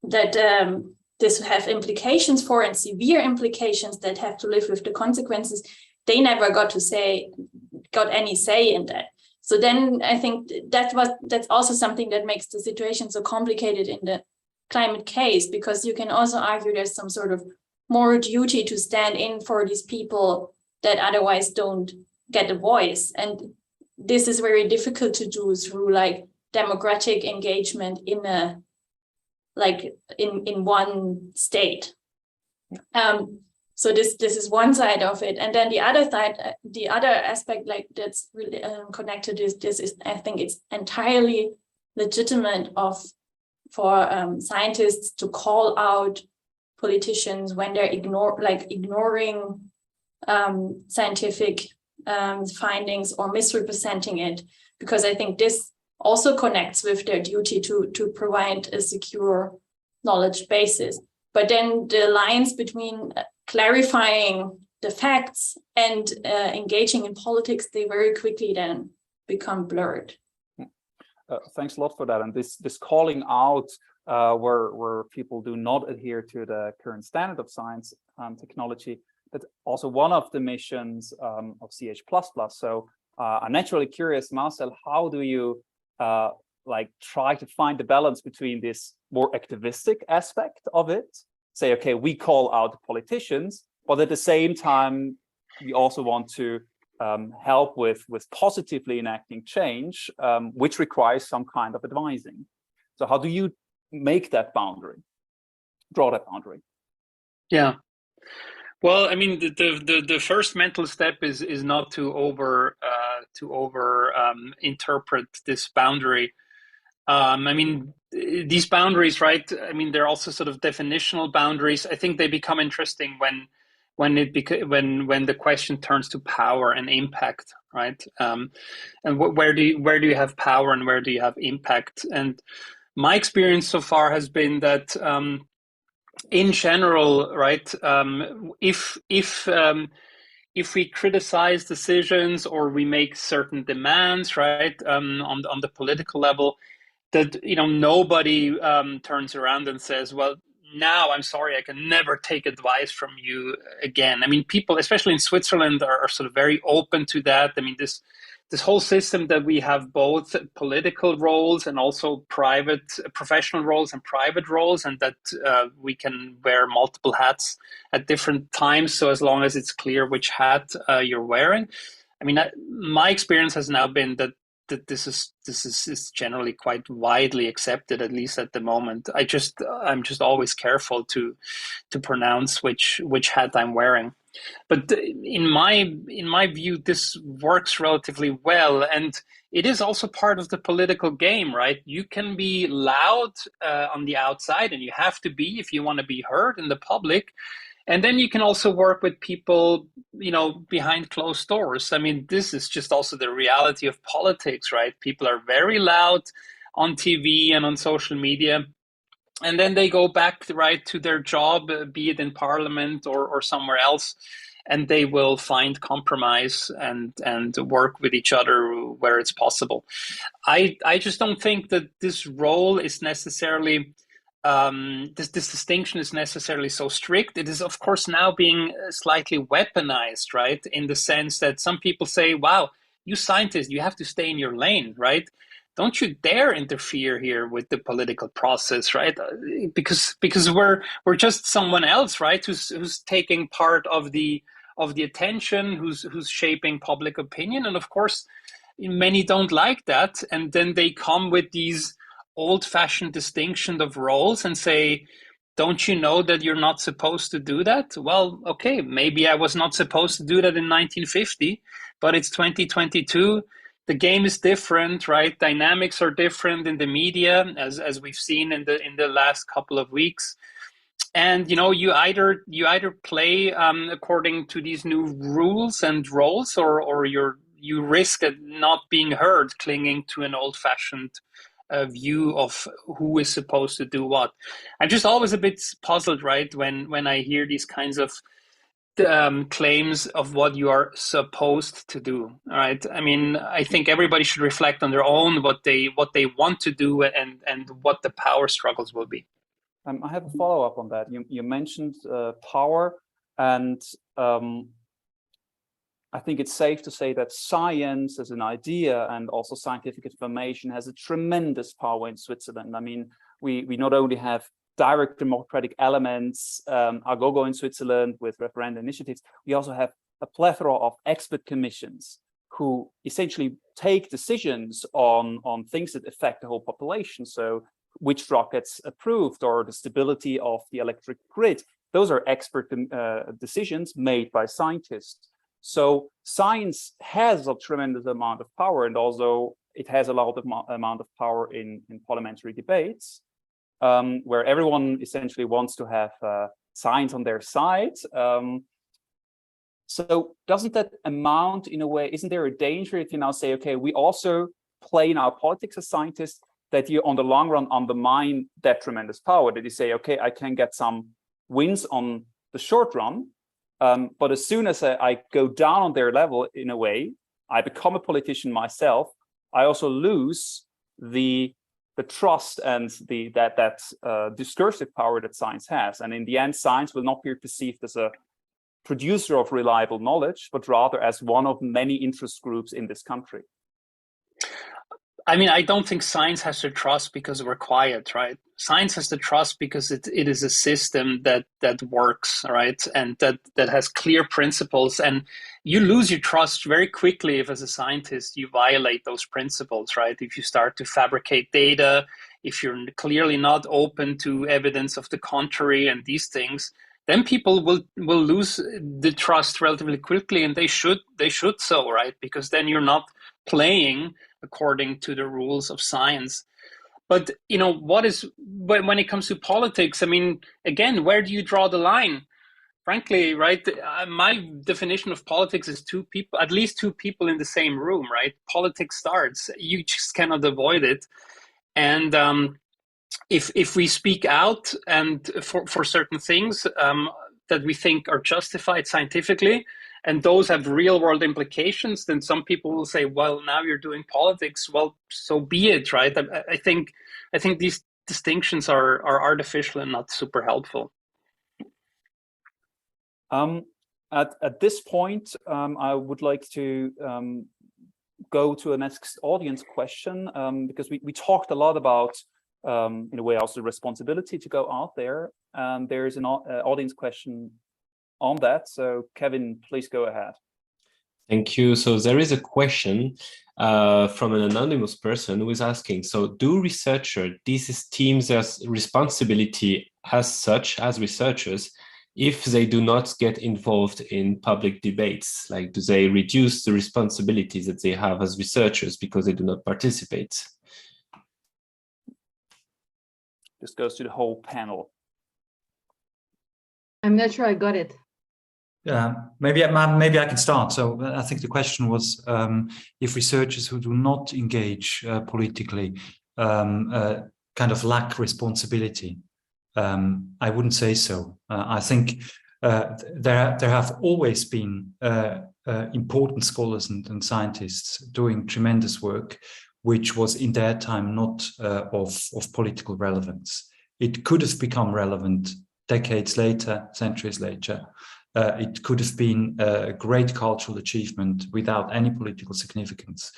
this have implications for, and severe implications that have to live with the consequences, they never got any say in that. So then I think that's also something that makes the situation so complicated in the climate case, because you can also argue there's some sort of moral duty to stand in for these people that otherwise don't get a voice. And this is very difficult to do through like democratic engagement in one state. So this is one side of it, and then the other side, the other aspect, like that's really connected to this is, I think it's entirely legitimate for scientists to call out politicians when they're ignoring scientific findings or misrepresenting it, because I think this also connects with their duty to provide a secure knowledge basis. But then the lines between clarifying the facts and engaging in politics, they very quickly then become blurred. Thanks a lot for that. And this calling out where people do not adhere to the current standard of science and technology, that's also one of the missions of CH++. So I'm naturally curious, Marcel, how do you try to find the balance between this more activistic aspect of it? Say, okay, we call out politicians, but at the same time, we also want to help with positively enacting change, which requires some kind of advising. So how do you make that boundary, draw that boundary? Yeah. Well, I mean, the first mental step is not to over interpret this boundary. I mean, these boundaries, right? I mean, they're also sort of definitional boundaries. I think they become interesting when the question turns to power and impact, right? And where do you have power and where do you have impact? And my experience so far has been that in general, right, if we criticize decisions or we make certain demands, right, on the political level, that nobody turns around and says, well, now I'm sorry, I can never take advice from you again. I mean, people, especially in Switzerland, are sort of very open to that. I mean, this whole system that we have both political roles and also private professional roles and private roles, and that we can wear multiple hats at different times. So as long as it's clear which hat you're wearing. I mean, my experience has now been that this is generally quite widely accepted, at least at the moment. I'm just always careful to pronounce which hat I'm wearing. But in my view, this works relatively well, and it is also part of the political game, right? You can be loud on the outside, and you have to be if you want to be heard in the public. And then you can also work with people, behind closed doors. I mean, this is just also the reality of politics, right? People are very loud on TV and on social media. And then they go back, right, to their job, be it in parliament or somewhere else, and they will find compromise and work with each other where it's possible. I just don't think that this role is necessarily this distinction is necessarily so strict. It is, of course, now being slightly weaponized, right? In the sense that some people say, wow, you scientists, you have to stay in your lane, right? Don't you dare interfere here with the political process, right? Because we're just someone else, right? Who's taking part of the attention, who's shaping public opinion. And of course, many don't like that. And then they come with these old-fashioned distinction of roles and say, don't you know that you're not supposed to do that? Well, okay, maybe I was not supposed to do that in 1950, but it's 2022. The game is different, right? Dynamics are different in the media, as we've seen in the last couple of weeks. And you either play according to these new rules and roles, or you risk not being heard, clinging to an old-fashioned view of who is supposed to do what. I'm just always a bit puzzled, right, when I hear these kinds of claims of what you are supposed to do. All right. I mean, I think everybody should reflect on their own what they want to do and what the power struggles will be. I have a follow-up on that. You mentioned power, and I think it's safe to say that science as an idea and also scientific information has a tremendous power in Switzerland. I mean, we not only have direct democratic elements, Agogo in Switzerland with referendum initiatives, we also have a plethora of expert commissions who essentially take decisions on things that affect the whole population. So which drug gets approved or the stability of the electric grid. Those are expert decisions made by scientists. So science has a tremendous amount of power, and also it has a lot of amount of power in parliamentary debates, where everyone essentially wants to have science on their side. So doesn't that amount in a way, isn't there a danger if you now say, okay, we also play in our politics as scientists, that you on the long run undermine that tremendous power, that you say, okay, I can get some wins on the short run, but as soon as I go down on their level, in a way, I become a politician myself, I also lose the trust and that discursive power that science has. And in the end, science will not be perceived as a producer of reliable knowledge, but rather as one of many interest groups in this country. I mean, I don't think science has to trust because we're quiet, right? Science has to trust because it is a system that works, right? And that has clear principles. And you lose your trust very quickly if, as a scientist, you violate those principles, right? If you start to fabricate data, if you're clearly not open to evidence of the contrary and these things, then people will lose the trust relatively quickly, and they should so, right? Because then you're not playing according to the rules of science. But when it comes to politics, I mean, again, where do you draw the line? Frankly, right? My definition of politics is at least two people in the same room, right? Politics starts. You just cannot avoid it. And if we speak out and for certain things that we think are justified scientifically, and those have real world implications, then some people will say, well, now you're doing politics. Well, so be it, right? I think these distinctions are artificial and not super helpful. At this point, I would like to go to a next audience question, because we talked a lot about, in a way, also the responsibility to go out there. There's an audience question on that. So Kevin, please go ahead. Thank you. So there is a question from an anonymous person who is asking, so do researchers disesteem their responsibility as such as researchers if they do not get involved in public debates? Like, do they reduce the responsibilities that they have as researchers because they do not participate? This goes to the whole panel. I'm not sure I got it. Maybe I can start. So I think the question was if researchers who do not engage politically kind of lack responsibility. I wouldn't say so. I think there have always been important scholars and scientists doing tremendous work, which was in their time not of political relevance. It could have become relevant decades later, centuries later. It could have been a great cultural achievement without any political significance.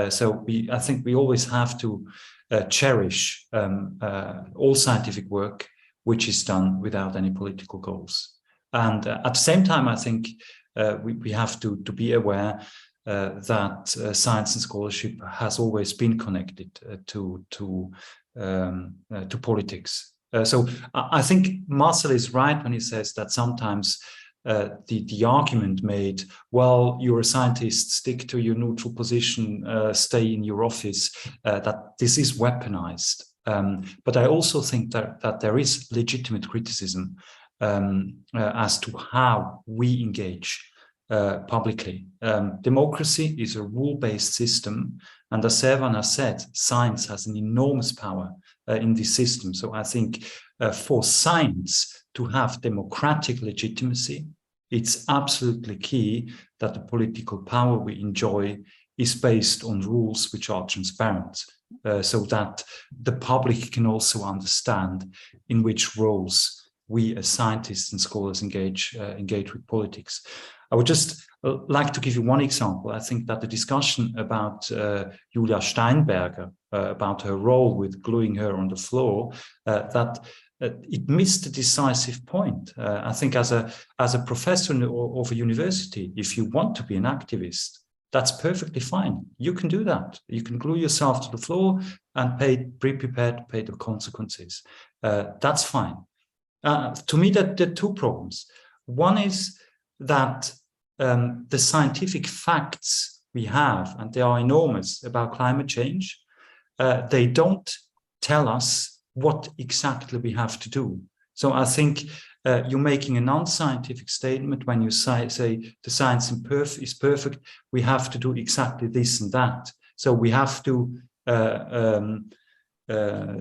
So I think we always have to cherish all scientific work which is done without any political goals. And at the same time, I think we have to be aware that science and scholarship has always been connected to politics. So I think Marcel is right when he says that sometimes the argument made, well, you're a scientist, stick to your neutral position, stay in your office, that this is weaponized. But I also think that there is legitimate criticism as to how we engage publicly. Democracy is a rule-based system, and as Servan has said, science has an enormous power in this system. So I think for science to have democratic legitimacy, it's absolutely key that the political power we enjoy is based on rules which are transparent, so that the public can also understand in which roles we as scientists and scholars engage with politics. I would just like to give you one example. I think that the discussion about Julia Steinberger, about her role with gluing her on the floor, it missed a decisive point. I think as a professor of a university, if you want to be an activist, that's perfectly fine. You can do that. You can glue yourself to the floor and be prepared to pay the consequences. That's fine. To me, there are two problems. One is that the scientific facts we have, and they are enormous, about climate change, they don't tell us what exactly we have to do. So I think you're making a non-scientific statement when you say the science is perfect, we have to do exactly this and that. So we have to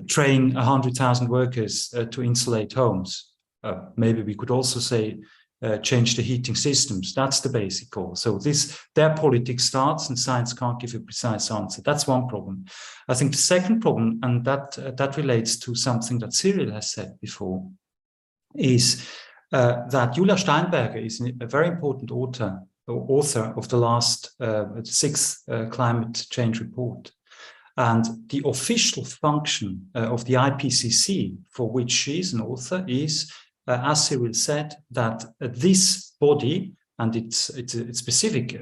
train 100,000 workers to insulate homes. Maybe we could also say change the heating systems. That's the basic goal. So their politics starts, and science can't give a precise answer. That's one problem. I think the second problem, and that relates to something that Cyril has said before, is that Julia Steinberger is a very important author of the last sixth climate change report. And the official function of the IPCC, for which she is an author, is, as Cyril said, that this body, and it's a specific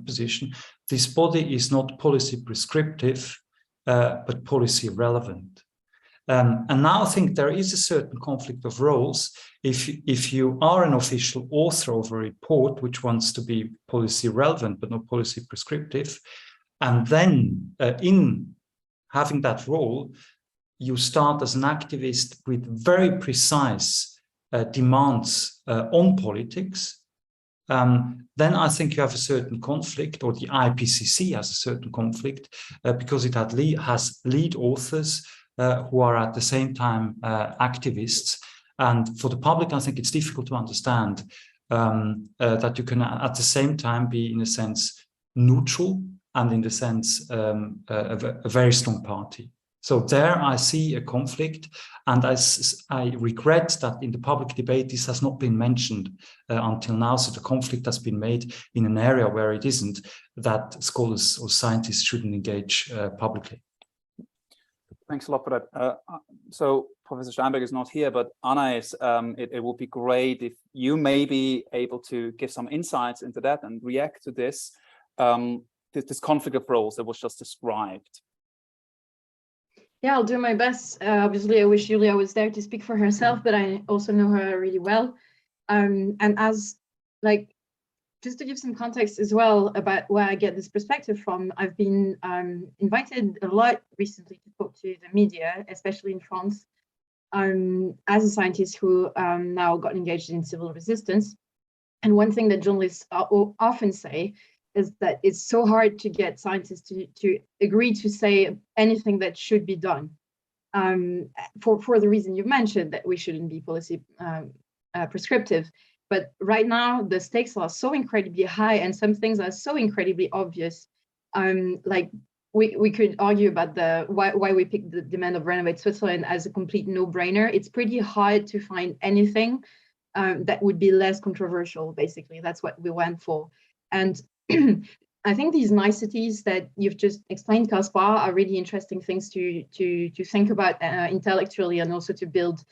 position, this body is not policy prescriptive, but policy relevant. And now I think there is a certain conflict of roles. If you are an official author of a report which wants to be policy relevant but not policy prescriptive, and then in having that role, you start as an activist with very precise demands on politics, then I think you have a certain conflict, or the IPCC has a certain conflict, because it has lead authors who are at the same time activists. And for the public, I think it's difficult to understand that you can at the same time be, in a sense, neutral and in the sense a very strong party. So there I see a conflict, and I regret that in the public debate this has not been mentioned until now. So the conflict has been made in an area where it isn't, that scholars or scientists shouldn't engage publicly. Thanks a lot for that. So Professor Steinberg is not here, but Anna is. It would be great if you may be able to give some insights into that and react to this. This conflict of roles that was just described. Yeah, I'll do my best. Obviously, I wish Julia was there to speak for herself, but I also know her really well. And as, like, just to give some context as well about where I get this perspective from, I've been invited a lot recently to talk to the media, especially in France, as a scientist who now got engaged in civil resistance. And one thing that journalists often say is that it's so hard to get scientists to agree to say anything that should be done, for the reason you mentioned, that we shouldn't be policy prescriptive. But right now, the stakes are so incredibly high, and some things are so incredibly obvious. Like we could argue about why we picked the demand of Renovate Switzerland as a complete no-brainer. It's pretty hard to find anything that would be less controversial. Basically, that's what we went for. And I think these niceties that you've just explained, Caspar, are really interesting things to think about intellectually, and also to build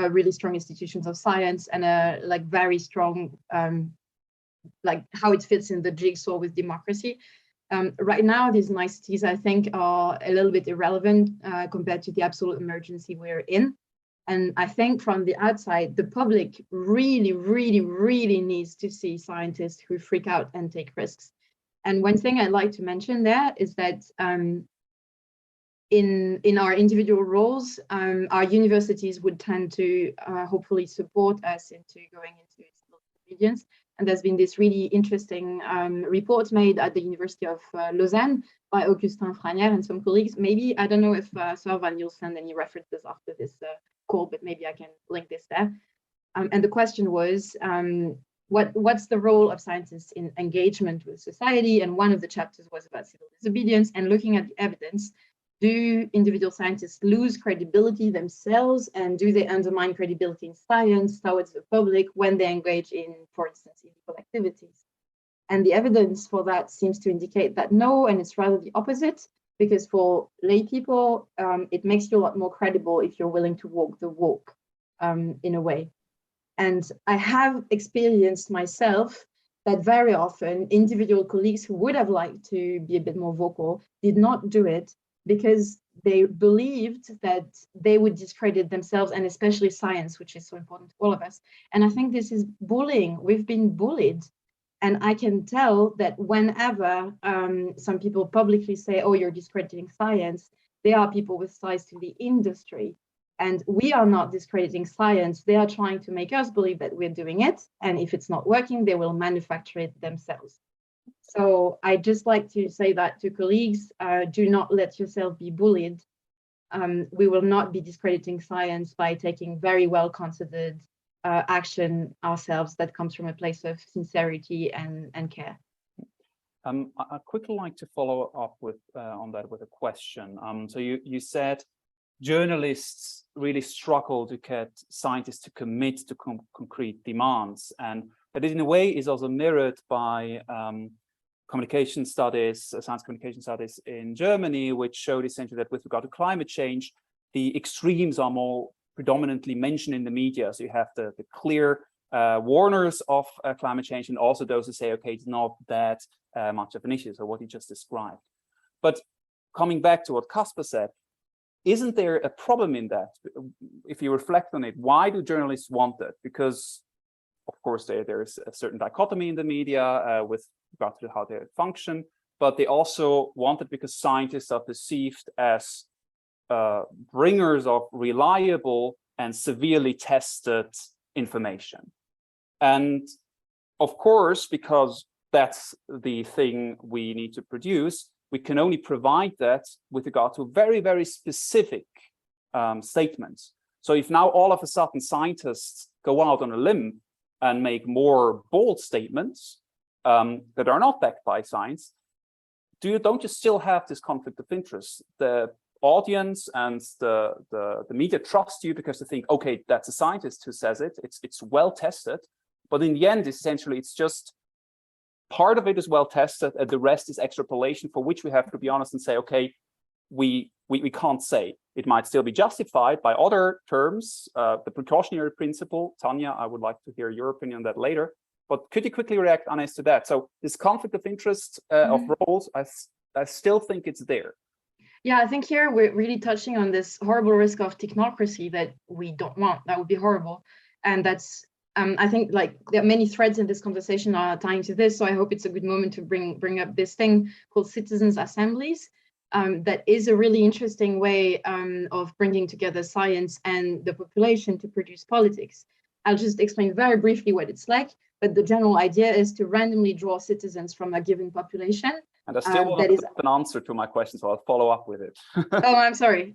really strong institutions of science and like very strong, like how it fits in the jigsaw with democracy. Right now, these niceties, I think, are a little bit irrelevant compared to the absolute emergency we're in. And I think from the outside, the public really, really, really needs to see scientists who freak out and take risks. And one thing I'd like to mention there is that in our individual roles, our universities would tend to hopefully support us into going into civil disobedience. And there's been this really interesting report made at the University of Lausanne by Augustin Franière and some colleagues. Maybe, I don't know if Servan, you'll send any references after this call, but maybe I can link this there. And the question was, what's the role of scientists in engagement with society? And one of the chapters was about civil disobedience and looking at the evidence. Do individual scientists lose credibility themselves, and do they undermine credibility in science towards the public when they engage in, for instance, illegal activities? And the evidence for that seems to indicate that no, and it's rather the opposite, because for lay people, it makes you a lot more credible if you're willing to walk the walk in a way. And I have experienced myself that very often individual colleagues who would have liked to be a bit more vocal did not do it because they believed that they would discredit themselves, and especially science, which is so important to all of us. And I think this is bullying. We've been bullied. And I can tell that whenever some people publicly say, oh, you're discrediting science, they are people with ties to the industry. And we are not discrediting science. They are trying to make us believe that we're doing it. And if it's not working, they will manufacture it themselves. So I just like to say that to colleagues, do not let yourself be bullied. We will not be discrediting science by taking very well considered action ourselves that comes from a place of sincerity and care. I'd quickly like to follow up with on that with a question. So you said journalists really struggle to get scientists to commit to concrete demands, and that in a way is also mirrored by communication studies, science communication studies in Germany, which showed essentially that with regard to climate change, the extremes are more predominantly mentioned in the media. So you have the clear warners of climate change, and also those who say, okay, it's not that much of an issue, so what you just described. But coming back to what Casper said, isn't there a problem in that? If you reflect on it, why do journalists want that? Because, of course, there's a certain dichotomy in the media with regard to how they function, but they also want it because scientists are perceived as bringers of reliable and severely tested information. And of course, because that's the thing we need to produce, we can only provide that with regard to very, very specific statements. So if now all of a sudden scientists go out on a limb and make more bold statements that are not backed by science, don't you still have this conflict of interest? The audience and the media trust you because they think, okay, that's a scientist who says it, it's well tested, but in the end, essentially, it's just part of it is well tested, and the rest is extrapolation, for which we have to be honest and say, okay, we can't say. It might still be justified by other terms, the precautionary principle. Tanya, I would like to hear your opinion on that later. But could you quickly react, Anes, to that? So this conflict of interest of roles, I still think it's there. Yeah, I think here we're really touching on this horrible risk of technocracy that we don't want. That would be horrible. And that's, I think, like, there are many threads in this conversation are tying to this. So I hope it's a good moment to bring up this thing called citizens' assemblies. That is a really interesting way of bringing together science and the population to produce politics. I'll just explain very briefly what it's like, but the general idea is to randomly draw citizens from a given population. And I still want to have an answer to my question, so I'll follow up with it. Oh, I'm sorry.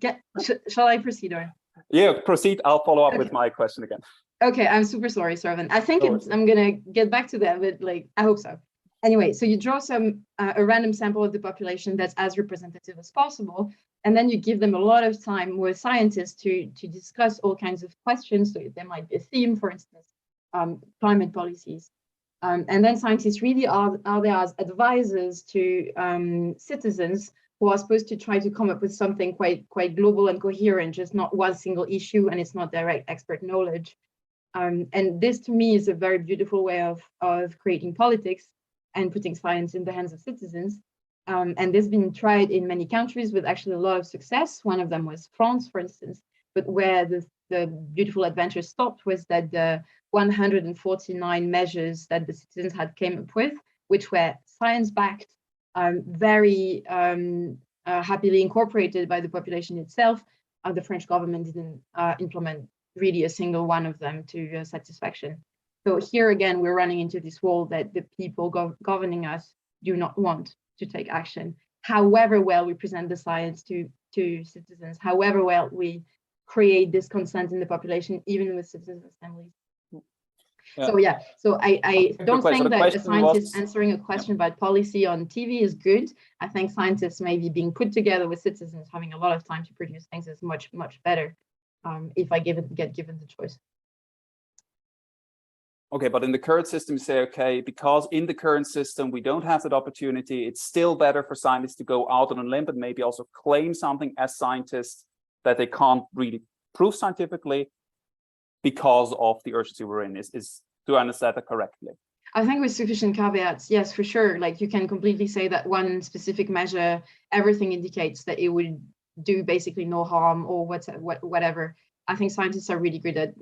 Shall I proceed? Or? Yeah, proceed. I'll follow up with my question again. Okay, I'm super sorry, Sarvan. I think I'm gonna get back to that, but like, I hope so. Anyway, so you draw a random sample of the population that's as representative as possible, and then you give them a lot of time with scientists to discuss all kinds of questions. So there might be a theme, for instance, climate policies. And then scientists really are there as advisors to citizens who are supposed to try to come up with something quite global and coherent, just not one single issue, and it's not direct expert knowledge. And this, to me, is a very beautiful way of creating politics and putting science in the hands of citizens. And this has been tried in many countries with actually a lot of success. One of them was France, for instance, but where the beautiful adventure stopped was that the 149 measures that the citizens had came up with, which were science-backed, very happily incorporated by the population itself. The French government didn't implement really a single one of them to satisfaction. So here again, we're running into this wall that the people governing us do not want to take action. However well we present the science to citizens, however well we create this consent in the population, even with citizens' assemblies. Yeah. So yeah, so I don't question. think The that a question scientist was- answering a question about policy on TV is good. I think scientists maybe being put together with citizens, having a lot of time to produce things is much, much better if I get given the choice. Okay, but in the current system, you say, okay, because in the current system, we don't have that opportunity, it's still better for scientists to go out on a limb, but maybe also claim something as scientists that they can't really prove scientifically because of the urgency we're in. Do I understand that correctly? I think with sufficient caveats, yes, for sure. Like you can completely say that one specific measure, everything indicates that it would do basically no harm or whatever. I think scientists are really good at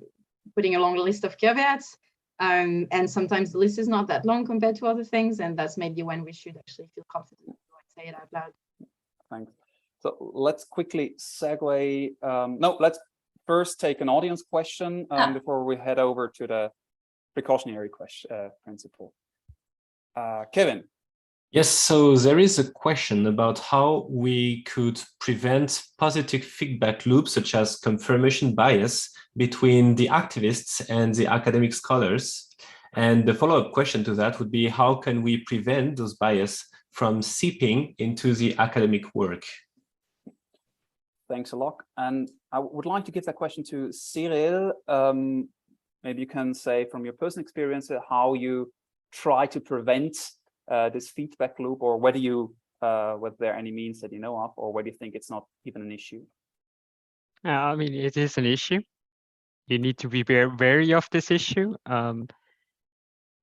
putting a long list of caveats. And sometimes the list is not that long compared to other things. And that's maybe when we should actually feel confident to say it out loud. Thanks. So let's quickly segue. No, let's first take an audience question before we head over to the precautionary principle. Kevin. Yes, so there is a question about how we could prevent positive feedback loops such as confirmation bias between the activists and the academic scholars. And the follow-up question to that would be, how can we prevent those bias from seeping into the academic work? Thanks a lot. And I would like to give that question to Cyril. Maybe you can say from your personal experience how you try to prevent this feedback loop, or whether there are any means that you know of, or whether you think it's not even an issue. I mean, it is an issue. You need to be very wary of this issue.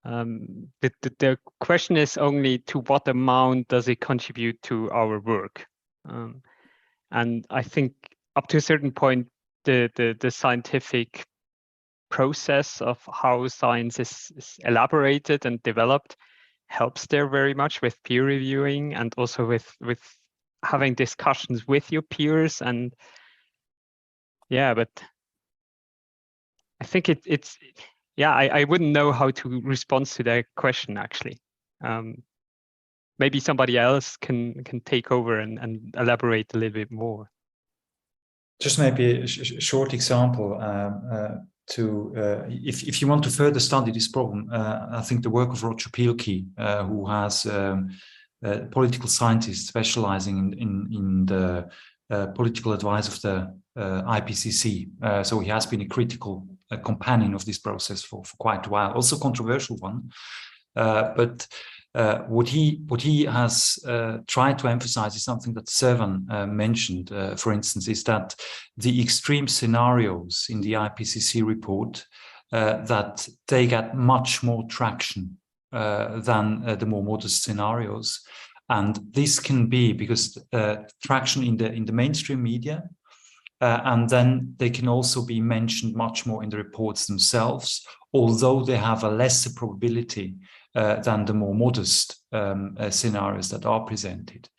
The question is only to what amount does it contribute to our work? And I think up to a certain point, the scientific process of how science is elaborated and developed helps there very much with peer reviewing and also with having discussions with your peers. And yeah, but I think it's I wouldn't know how to respond to that question actually. Maybe somebody else can take over and elaborate a little bit more. Just maybe a short example if you want to further study this problem. I think the work of Roger Pielke, who has political scientist specializing in the political advice of the IPCC. So he has been a critical companion of this process for quite a while, also controversial one. But what he has tried to emphasize is something that Servan mentioned, for instance, is that the extreme scenarios in the IPCC report, that they get much more traction than the more modest scenarios. And this can be because traction in the mainstream media, and then they can also be mentioned much more in the reports themselves, although they have a lesser probability than the more modest scenarios that are presented.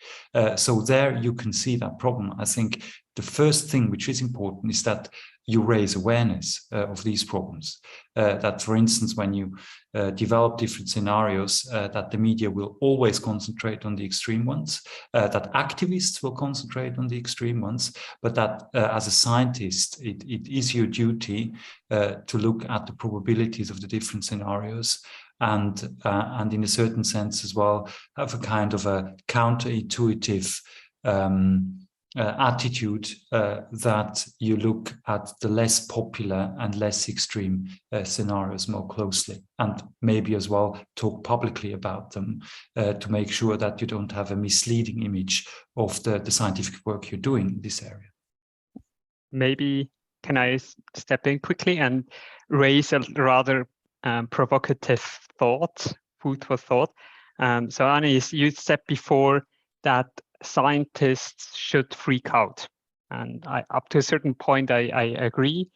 So there you can see that problem. I think the first thing which is important is that you raise awareness of these problems. That, for instance, when you develop different scenarios, that the media will always concentrate on the extreme ones, that activists will concentrate on the extreme ones, but that as a scientist, it is your duty to look at the probabilities of the different scenarios, and in a certain sense as well, have a kind of a counterintuitive attitude that you look at the less popular and less extreme scenarios more closely, and maybe as well talk publicly about them to make sure that you don't have a misleading image of the scientific work you're doing in this area. Maybe can I step in quickly and raise a rather provocative thought, food for thought? So Annie, you said before that scientists should freak out, and up to a certain point I agree.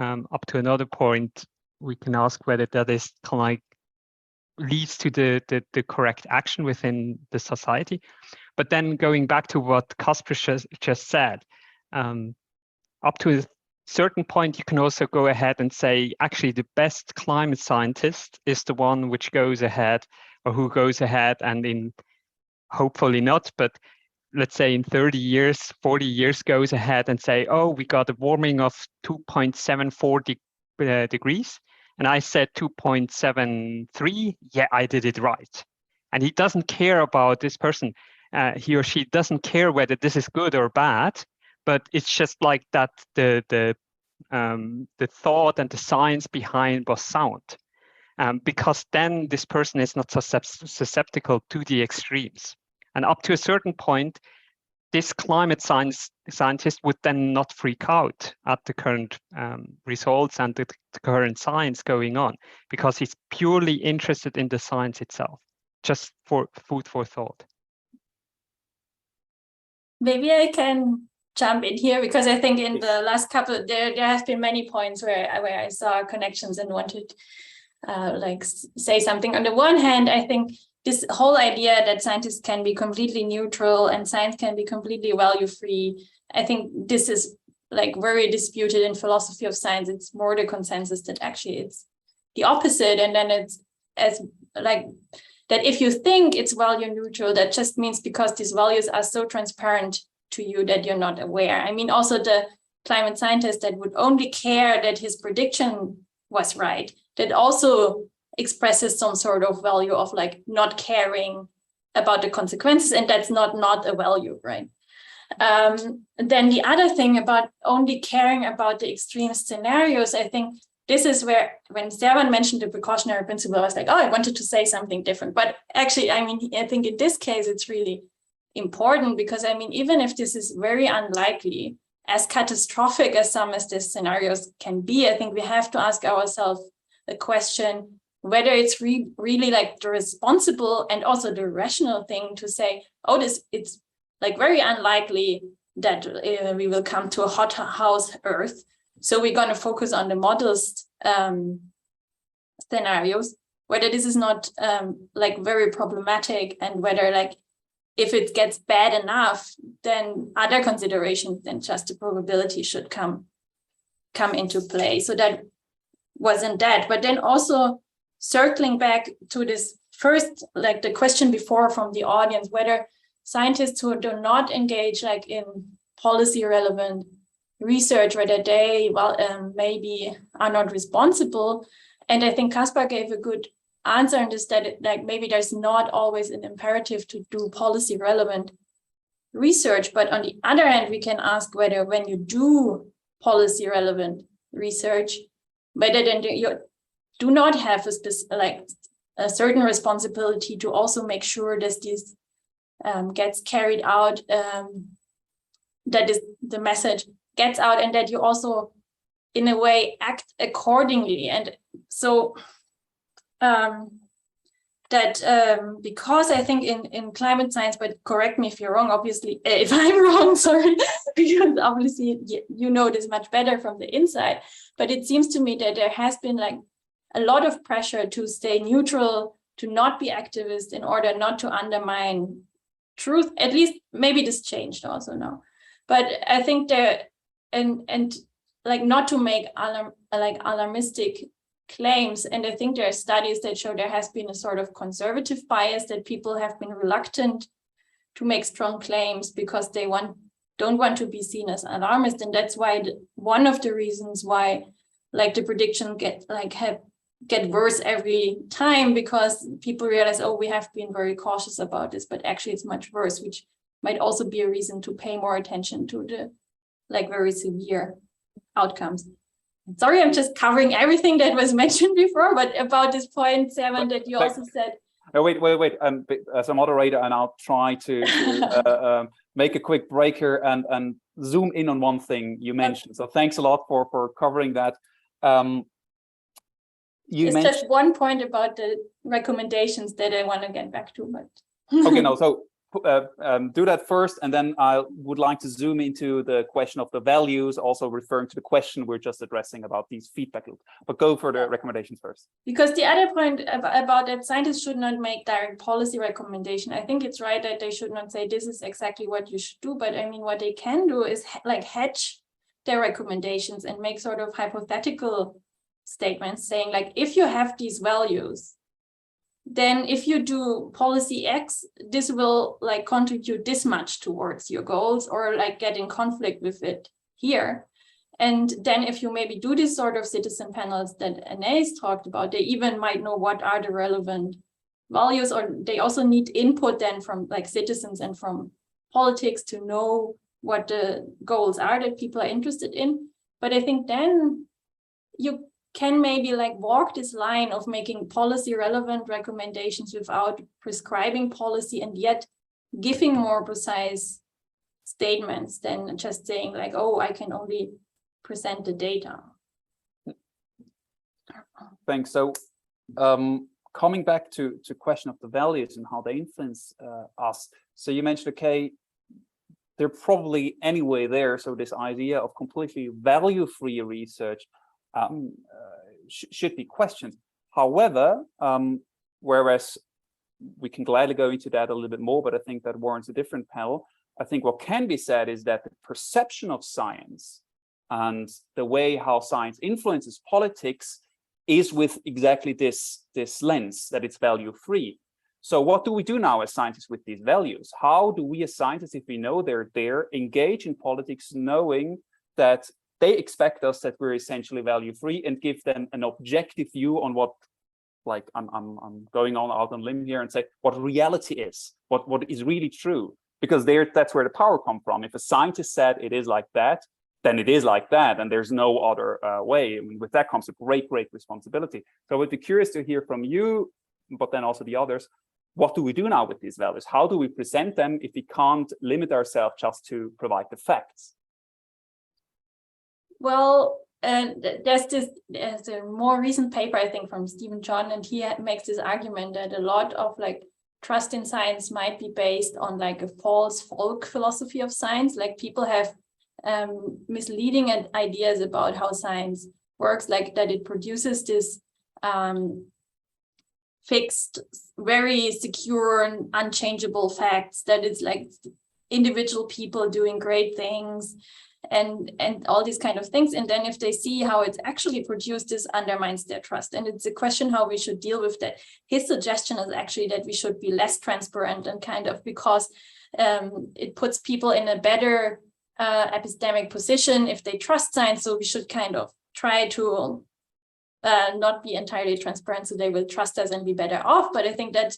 Up to another point, we can ask whether that is kind of like leads to the correct action within the society. But then going back to what Kasper just said, up to a certain point, you can also go ahead and say, actually, the best climate scientist is the one which goes ahead, or who goes ahead and in, hopefully not, but let's say in 30 years, 40 years goes ahead and say, oh, we got a warming of 2.74 degrees. and I said 2.73, yeah, I did it right. And he doesn't care about this person. He or she doesn't care whether this is good or bad, but it's just like that the thought and the science behind was sound. Because then this person is not so susceptible to the extremes. And up to a certain point, this climate scientist would then not freak out at the current results and the current science going on, because he's purely interested in the science itself, just for food for thought. Maybe I can jump in here, because I think in the last couple, there have been many points where I saw connections and wanted say something. On the one hand, I think this whole idea that scientists can be completely neutral and science can be completely value-free, I think this is like very disputed in philosophy of science. It's more the consensus that actually it's the opposite. And then it's as like that if you think it's value neutral, that just means because these values are so transparent to you that you're not aware. I mean, also the climate scientist that would only care that his prediction was right, that also expresses some sort of value of like not caring about the consequences, and that's not a value, right? Then the other thing about only caring about the extreme scenarios, I think this is where, when Servan mentioned the precautionary principle, I was like, oh, I wanted to say something different. But actually, I mean, I think in this case, it's really important, because I mean, even if this is very unlikely, as catastrophic as some of these scenarios can be, I think we have to ask ourselves the question whether it's really like the responsible and also the rational thing to say, oh, it's like very unlikely that we will come to a hot house Earth. So we're going to focus on the modest scenarios, whether this is not like very problematic, and whether like if it gets bad enough, then other considerations than just the probability should come into play. So that wasn't that. But then also circling back to this first, like the question before from the audience, whether scientists who do not engage like in policy relevant research, whether they maybe are not responsible. And I think Kaspar gave a good answer on this, that like maybe there's not always an imperative to do policy relevant research. But on the other hand, we can ask whether when you do policy relevant research, whether then you do not have a certain responsibility to also make sure that this gets carried out, that is the message gets out, and that you also in a way act accordingly. And so because I think in climate science, but correct me if you're wrong, obviously, if I'm wrong, sorry, because obviously you know this much better from the inside, but it seems to me that there has been like a lot of pressure to stay neutral, to not be activist in order not to undermine truth. At least maybe this changed also now, but I think there, and like not to make alarmistic claims. And I think there are studies that show there has been a sort of conservative bias, that people have been reluctant to make strong claims because they don't want to be seen as alarmist. And that's why one of the reasons why like the prediction get worse every time, because people realize, oh, we have been very cautious about this, but actually it's much worse, which might also be a reason to pay more attention to the like very severe outcomes. Sorry, I'm just covering everything that was mentioned before, but about this point, Servan, that you also said. Oh, wait. As a moderator, and I'll try to make a quick break here and zoom in on one thing you mentioned. So thanks a lot for covering that. It's just one point about the recommendations that I want to get back to, but okay, no, so do that first, and then I would like to zoom into the question of the values, also referring to the question we're just addressing about these feedback loops. But go for the recommendations first. Because the other point about that scientists should not make direct policy recommendation. I think it's right that they should not say this is exactly what you should do, but I mean, what they can do is like hedge their recommendations and make sort of hypothetical statements saying like, if you have these values, then if you do policy X, this will like contribute this much towards your goals, or like get in conflict with it here. And then if you maybe do this sort of citizen panels that Anais talked about, they even might know what are the relevant values, or they also need input then from like citizens and from politics to know what the goals are that people are interested in. But I think then you can maybe like walk this line of making policy relevant recommendations without prescribing policy and yet giving more precise statements than just saying like, oh, I can only present the data. Thanks. So coming back to question of the values and how they influence us. So you mentioned, okay, they're probably anyway there. So this idea of completely value-free research should be questioned. However, whereas we can gladly go into that a little bit more, but I think that warrants a different panel. I think what can be said is that the perception of science and the way how science influences politics is with exactly this lens, that it's value-free. So what do we do now as scientists with these values? How do we as scientists, if we know they're there, engage in politics knowing that they expect us that we're essentially value-free, and give them an objective view on what, like I'm going on out on a limb here and say what reality is, what is really true, because that's where the power comes from. If a scientist said it is like that, then it is like that, and there's no other way. I mean, with that comes a great responsibility. So I would be curious to hear from you, but then also the others, what do we do now with these values? How do we present them if we can't limit ourselves just to provide the facts? Well, there's a more recent paper, I think, from Stephen John, and he makes this argument that a lot of like trust in science might be based on like a false folk philosophy of science. Like people have misleading ideas about how science works, like that it produces this fixed, very secure and unchangeable facts, that it's like individual people doing great things and all these kind of things. And then if they see how it's actually produced, this undermines their trust. And it's a question how we should deal with that. His suggestion is actually that we should be less transparent, and kind of, because it puts people in a better epistemic position if they trust science. So we should kind of try to not be entirely transparent so they will trust us and be better off. But I think that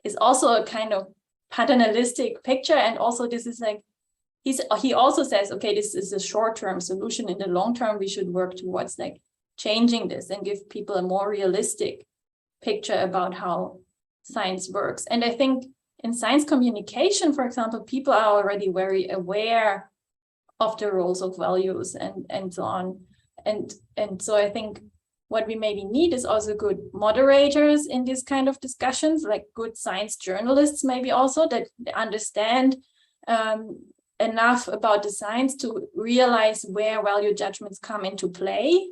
is also a kind of paternalistic picture. And also this is like, he also says, okay, this is a short-term solution. In the long term, we should work towards like changing this and give people a more realistic picture about how science works. And I think in science communication, for example, people are already very aware of the roles of values and so on. And so I think what we maybe need is also good moderators in these kind of discussions, like good science journalists, maybe also, that understand enough about the science to realize where value judgments come into play,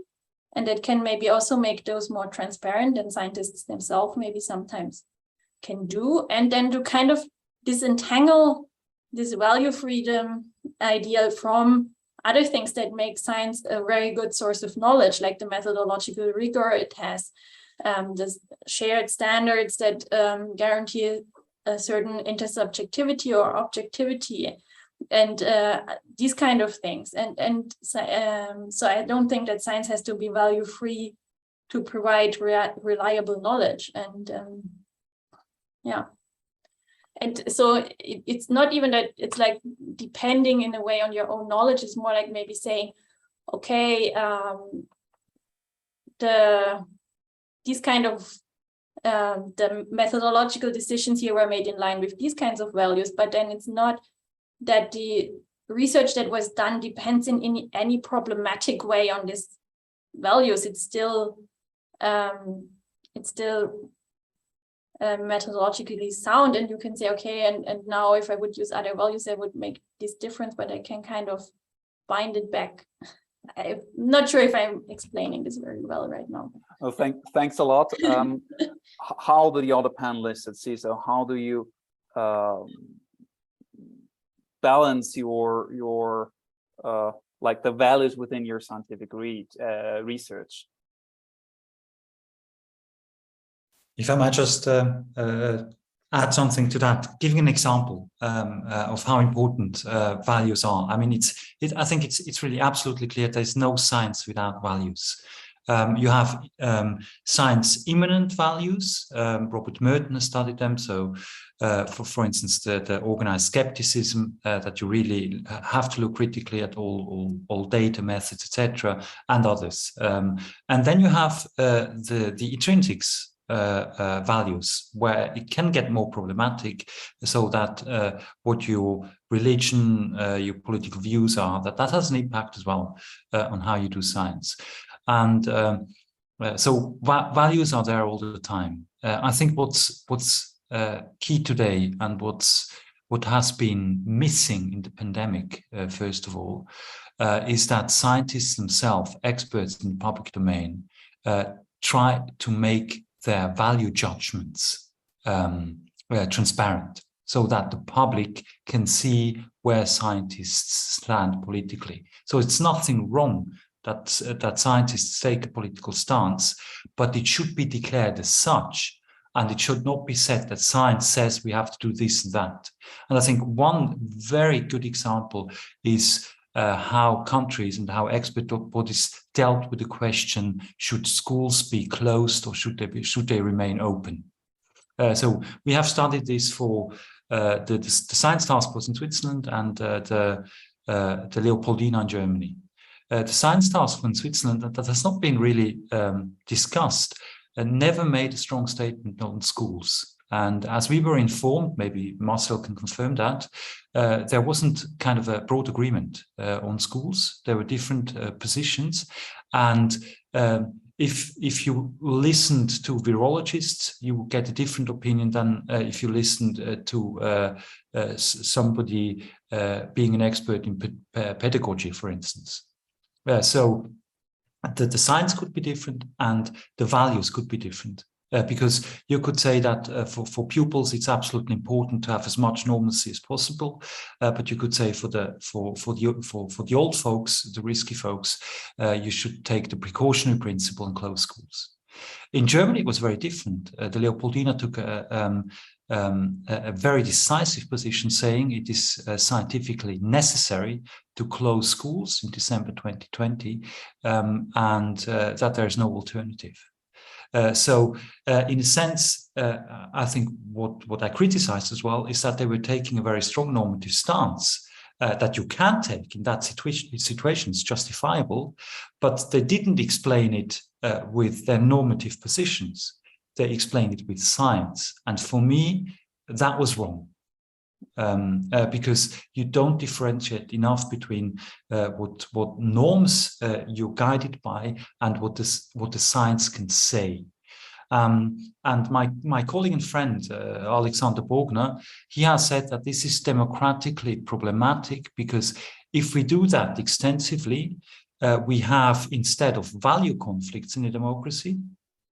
and that can maybe also make those more transparent than scientists themselves maybe sometimes can do, and then to kind of disentangle this value freedom ideal from other things that make science a very good source of knowledge, like the methodological rigor it has, the shared standards that guarantee a certain intersubjectivity or objectivity, and these kind of things. And so I don't think that science has to be value free to provide reliable knowledge. And yeah. And so it's not even that it's like depending in a way on your own knowledge. It's more like maybe saying, okay, these kind of the methodological decisions here were made in line with these kinds of values, but then it's not that the research that was done depends in any problematic way on these values. It's still methodologically sound, and you can say, okay, and now if I would use other values, I would make this difference, but I can kind of bind it back. I'm not sure if I'm explaining this very well right now. Oh, thanks a lot. How do the other panelists at CISO, how do you balance your like the values within your scientific research? If I might just add something to that, giving an example of how important values are. I mean, I think it's really absolutely clear there's no science without values. You have science immanent values. Robert Merton has studied them. So, for instance, the organized skepticism, that you really have to look critically at all data methods, etc., and others. And then you have the intrinsics values, where it can get more problematic, so that what your religion, your political views are, that has an impact as well on how you do science. And so values are there all the time. I think what's key today, and what has been missing in the pandemic, first of all, is that scientists themselves, experts in the public domain, try to make their value judgments transparent, so that the public can see where scientists stand politically. So it's nothing wrong that scientists take a political stance, but it should be declared as such, and it should not be said that science says we have to do this and that. And I think one very good example is how countries and how expert bodies dealt with the question: should schools be closed, or should they remain open? So we have studied this for the Science Task Force in Switzerland and the Leopoldina in Germany. The Science Task Force in Switzerland, that has not been really discussed, never made a strong statement on schools. And as we were informed, maybe Marcel can confirm that, there wasn't kind of a broad agreement on schools. There were different positions. And if you listened to virologists, you would get a different opinion than if you listened to somebody being an expert in pedagogy, for instance. So the science could be different, and the values could be different. Because you could say that for pupils, it's absolutely important to have as much normalcy as possible. But you could say for the old folks, the risky folks, you should take the precautionary principle and close schools. In Germany, it was very different. The Leopoldina took a very decisive position, saying it is scientifically necessary to close schools in December 2020, and that there is no alternative. So in a sense, I think what I criticized as well is that they were taking a very strong normative stance that you can take in that situation. It's justifiable, but they didn't explain it with their normative positions. They explained it with science. And for me, that was wrong. Because you don't differentiate enough between what norms you're guided by and what the science can say. And my colleague and friend Alexander Bogner, he has said that this is democratically problematic, because if we do that extensively, we have, instead of value conflicts in a democracy,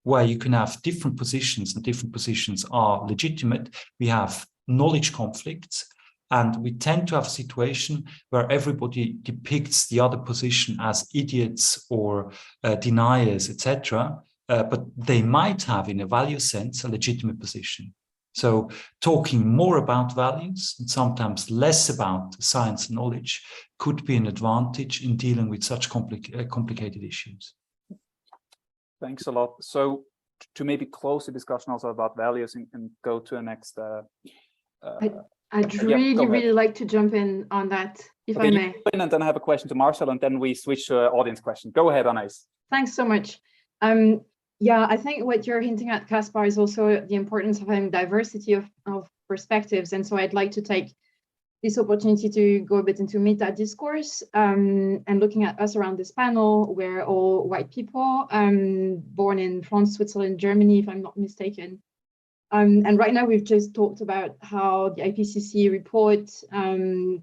where you can have different positions and different positions are legitimate, we have knowledge conflicts, and we tend to have a situation where everybody depicts the other position as idiots or deniers, etc. But they might have, in a value sense, a legitimate position. So talking more about values and sometimes less about science and knowledge could be an advantage in dealing with such complicated issues. Thanks a lot. So to maybe close the discussion also about values and go to the next. I'd really like to jump in on that, if I may. And then I have a question to Marcel, and then we switch to audience question. Go ahead, Anais. Thanks so much. Yeah, I think what you're hinting at, Caspar, is also the importance of having diversity of perspectives. And so I'd like to take this opportunity to go a bit into meta discourse and looking at us around this panel. We're all white people, born in France, Switzerland, Germany, if I'm not mistaken. And right now we've just talked about how the IPCC report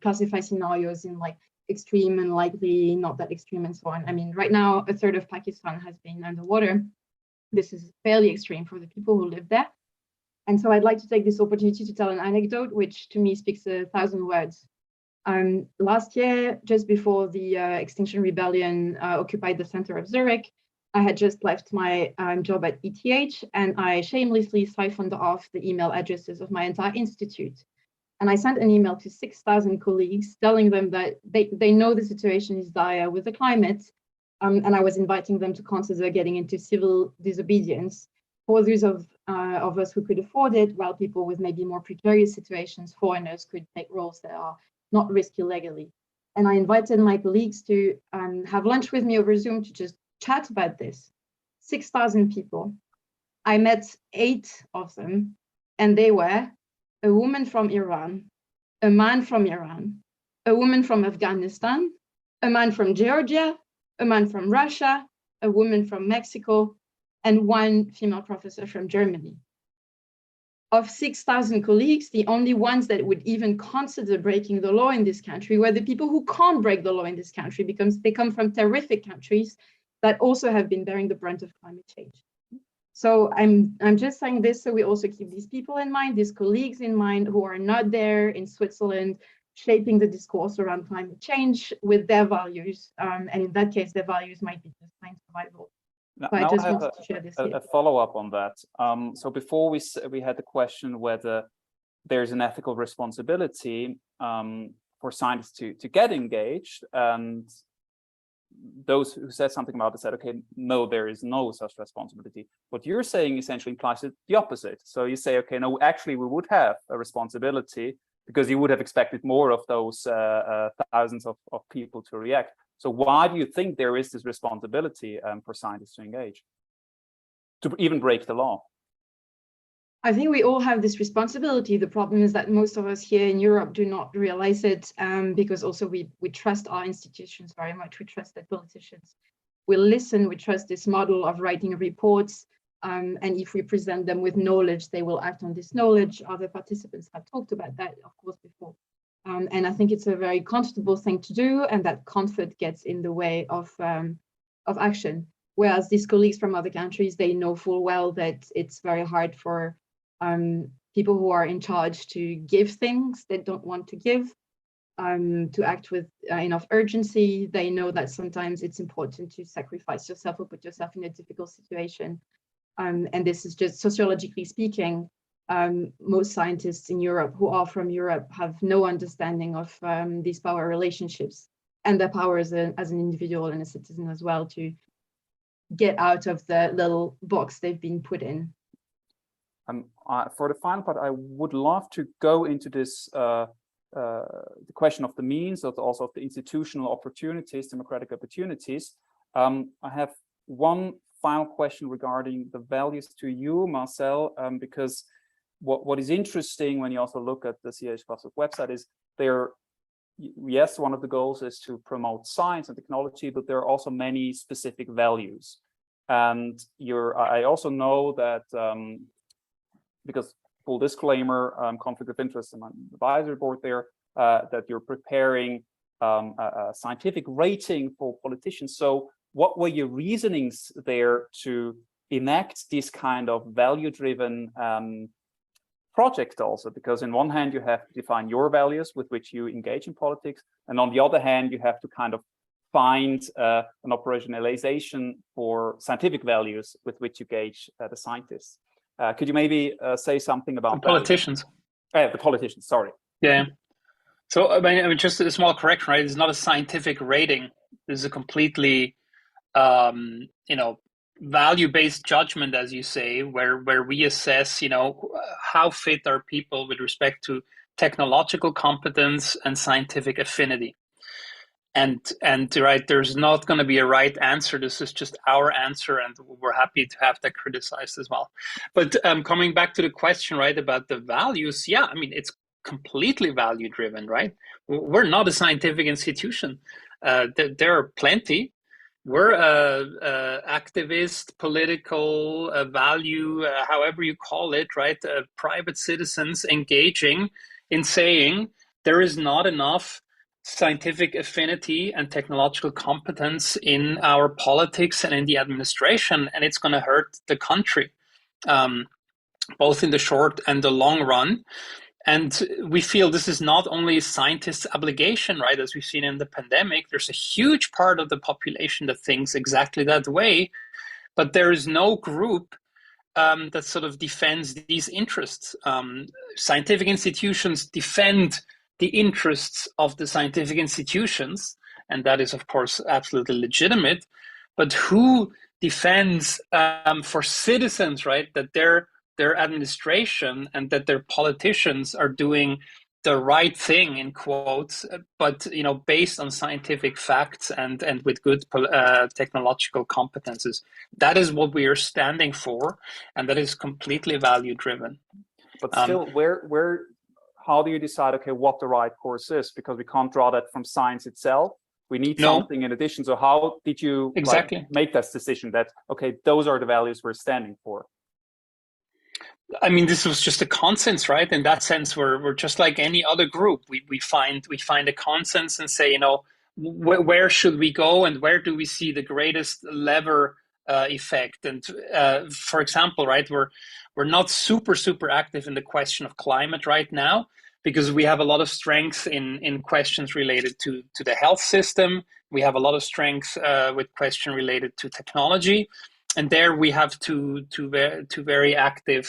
classifies scenarios in like extreme and likely, not that extreme, and so on. I mean, right now, a third of Pakistan has been underwater. This is fairly extreme for the people who live there. And so I'd like to take this opportunity to tell an anecdote, which to me speaks 1,000 words. Last year, just before the Extinction Rebellion occupied the center of Zurich, I had just left my job at ETH, and I shamelessly siphoned off the email addresses of my entire institute. And I sent an email to 6,000 colleagues telling them that they know the situation is dire with the climate, and I was inviting them to consider getting into civil disobedience for those of us who could afford it, while people with maybe more precarious situations, foreigners, could take roles that are not risky legally. And I invited my colleagues to have lunch with me over Zoom to just chat about this. 6,000 people. I met 8 of them, and they were a woman from Iran, a man from Iran, a woman from Afghanistan, a man from Georgia, a man from Russia, a woman from Mexico, and 1 female professor from Germany. Of 6,000 colleagues, the only ones that would even consider breaking the law in this country were the people who can't break the law in this country because they come from terrific countries that also have been bearing the brunt of climate change. So I'm just saying this so we also keep these people in mind, these colleagues in mind who are not there in Switzerland shaping the discourse around climate change with their values. And in that case, their values might be just plain survival. But I just wanted to share this here. A follow-up on that. So before we had the question whether there's an ethical responsibility for scientists to get engaged, and those who said something about it said, okay, no, there is no such responsibility. What you're saying essentially implies the opposite. So you say, okay, no, actually we would have a responsibility because you would have expected more of those thousands of people to react. So why do you think there is this responsibility for scientists to engage, to even break the law? I think we all have this responsibility. The problem is that most of us here in Europe do not realize it, because also we trust our institutions very much. We trust that politicians will listen. We trust this model of writing reports. And if we present them with knowledge, they will act on this knowledge. Other participants have talked about that, of course, before. And I think it's a very comfortable thing to do, and that comfort gets in the way of action. Whereas these colleagues from other countries, they know full well that it's very hard for people who are in charge to give things they don't want to give, to act with enough urgency. They know that sometimes it's important to sacrifice yourself or put yourself in a difficult situation. And this is just sociologically speaking, most scientists in Europe who are from Europe have no understanding of these power relationships and their power as an individual and a citizen as well, to get out of the little box they've been put in. For the final part, I would love to go into this the question of the means, but also of the institutional opportunities, democratic opportunities. I have one final question regarding the values to you, Marcel, because what is interesting when you also look at the CH Plus website is yes, one of the goals is to promote science and technology, but there are also many specific values. And I also know that, because full disclaimer, conflict of interest, I'm on the advisory board there, that you're preparing a scientific rating for politicians. So what were your reasonings there to enact this kind of value-driven project also? Because on one hand, you have to define your values with which you engage in politics, and on the other hand, you have to kind of find an operationalization for scientific values with which you gauge the scientists. Could you maybe say something about the politicians? The politicians, sorry. Yeah. So I mean, just a small correction, right? It's not a scientific rating. This is a completely, value-based judgment, as you say, where we assess, how fit are people with respect to technological competence and scientific affinity. And right, there's not going to be a right answer. This is just our answer, and we're happy to have that criticized as well. But coming back to the question, right, about the values, yeah, I mean, it's completely value driven, right? We're not a scientific institution. There are plenty. We're activist, political, value, however you call it, right? Private citizens engaging in saying there is not enough scientific affinity and technological competence in our politics and in the administration, and it's going to hurt the country, both in the short and the long run. And we feel this is not only scientists' obligation, right? As we've seen in the pandemic, there's a huge part of the population that thinks exactly that way, but there is no group that sort of defends these interests. Scientific institutions defend the interests of the scientific institutions, and that is, of course, absolutely legitimate. But who defends for citizens, right, that their administration and that their politicians are doing the right thing, in quotes, but based on scientific facts and with good technological competences? That is what we are standing for, and that is completely value driven. But still, how do you decide, okay, what the right course is? Because we can't draw that from science itself. We need something in addition. So how did you make that decision that, okay, those are the values we're standing for? I mean, this was just a consensus, right? In that sense, we're just like any other group. We find a consensus and say, where should we go and where do we see the greatest lever effect? And for example, right, we're not super active in the question of climate right now, because we have a lot of strength in questions related to the health system. We have a lot of strength with questions related to technology. And there we have two very active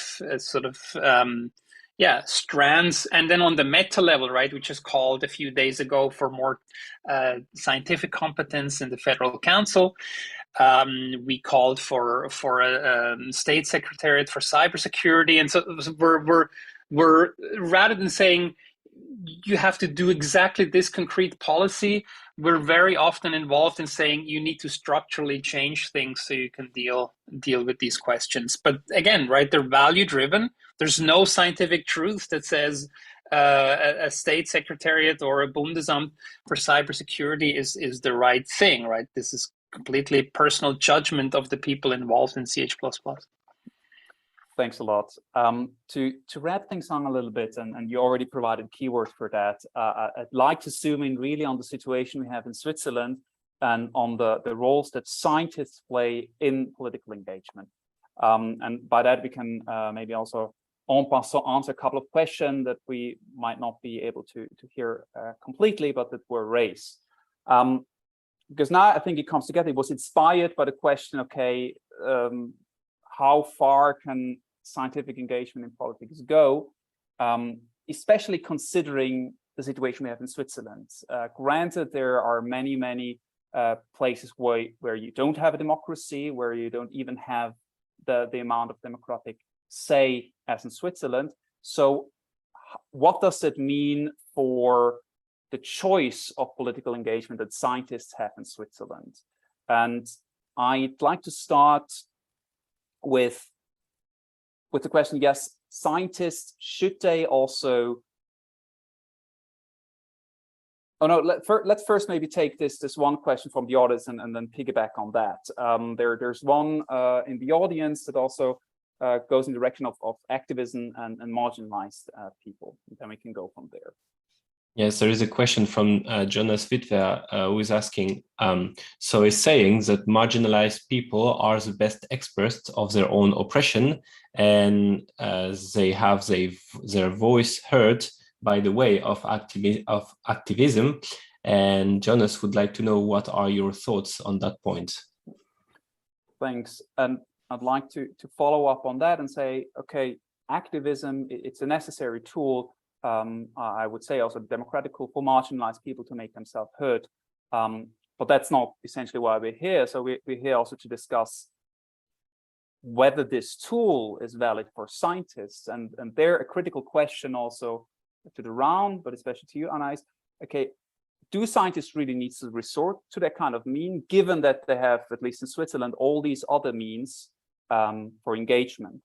strands. And then on the meta level, right, we just called a few days ago for more scientific competence in the Federal Council. We called for a state secretariat for cybersecurity, and so we're rather than saying you have to do exactly this concrete policy, we're very often involved in saying you need to structurally change things so you can deal with these questions. But again, right, they're value driven. There's no scientific truth that says a state secretariat or a Bundesamt for cybersecurity is the right thing, right? This is completely personal judgment of the people involved in CH++. Thanks a lot. To wrap things on a little bit, and you already provided keywords for that, I'd like to zoom in really on the situation we have in Switzerland and on the roles that scientists play in political engagement. And by that, we can maybe also en passant answer a couple of questions that we might not be able to hear completely, but that were raised. Because now I think it comes together. It was inspired by the question, okay, how far can scientific engagement in politics go, especially considering the situation we have in Switzerland? Granted, there are many places where you don't have a democracy, where you don't even have the amount of democratic say as in Switzerland. So what does it mean for the choice of political engagement that scientists have in Switzerland? And I'd like to start with the question, yes, scientists, should they also... Oh no, let's first maybe take this one question from the audience and then piggyback on that. There's one in the audience that also goes in the direction of activism and marginalized people. And then we can go from there. Yes, there is a question from Jonas Wittwer who is asking, so he's saying that marginalized people are the best experts of their own oppression, and they have their voice heard by the way of activism. And Jonas would like to know, what are your thoughts on that point? Thanks. And I'd like to follow up on that and say, okay, activism, it's a necessary tool. I would say also democratic tool for marginalized people to make themselves heard. But that's not essentially why we're here. So we're here also to discuss whether this tool is valid for scientists. And there a critical question also to the round, but especially to you, Anna, is, okay, do scientists really need to resort to that kind of mean, given that they have, at least in Switzerland, all these other means for engagement?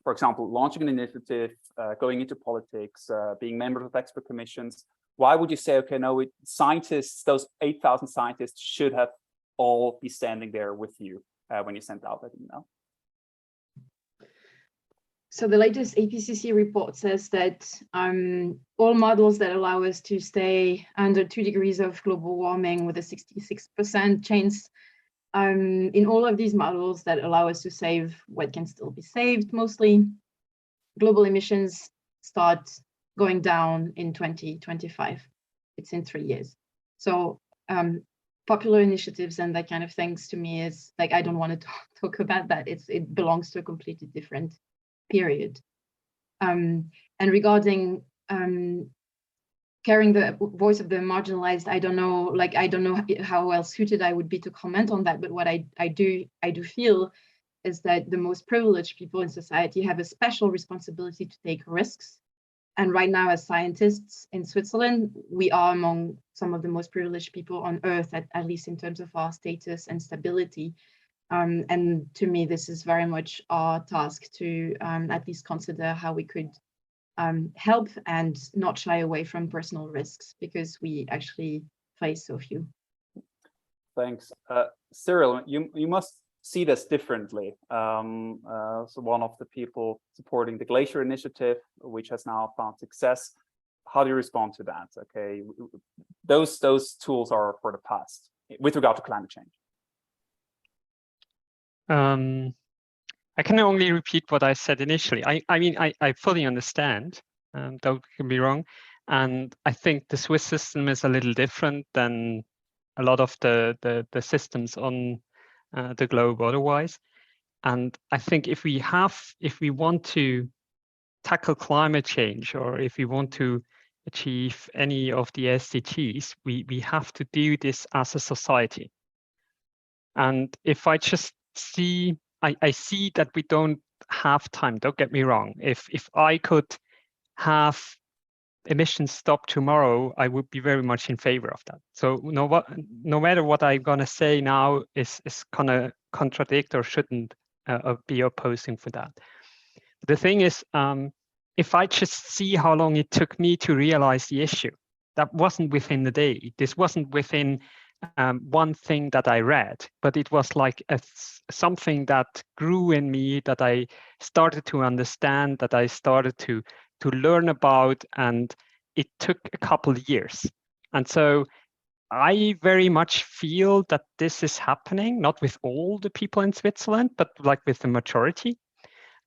For example, launching an initiative, going into politics, being members of expert commissions. Why would you say, okay, no, scientists, those 8,000 scientists should have all be standing there with you when you sent out that email? So the latest IPCC report says that all models that allow us to stay under 2 degrees of global warming with a 66% chance, in all of these models that allow us to save what can still be saved, mostly global emissions start going down in 2025. It's in 3 years. So popular initiatives and that kind of things to me is like, I don't want to talk about that. It belongs to a completely different period. And regarding carrying the voice of the marginalized, I don't know how well suited I would be to comment on that. But what I do feel is that the most privileged people in society have a special responsibility to take risks. And right now, as scientists in Switzerland, we are among some of the most privileged people on earth, at least in terms of our status and stability. And to me, this is very much our task to at least consider how we could help and not shy away from personal risks, because we actually face so few. Thanks. Cyril, you must see this differently. So one of the people supporting the Glacier Initiative, which has now found success. How do you respond to that? Okay, those tools are for the past with regard to climate change. I can only repeat what I said initially. I mean, I fully understand, don't get me wrong. And I think the Swiss system is a little different than a lot of the systems on the globe otherwise. And I think if we want to tackle climate change, or if we want to achieve any of the SDGs, we have to do this as a society. And if I just see, I see that we don't have time, don't get me wrong. If I could have emissions stop tomorrow, I would be very much in favor of that. So no matter what I'm gonna say now is gonna contradict or shouldn't be opposing for that. The thing is, if I just see how long it took me to realize the issue, that wasn't within the day. This wasn't within one thing that I read, but it was like something that grew in me, that I started to understand, that I started to learn about, and it took a couple of years. And so I very much feel that this is happening, not with all the people in Switzerland, but like with the majority.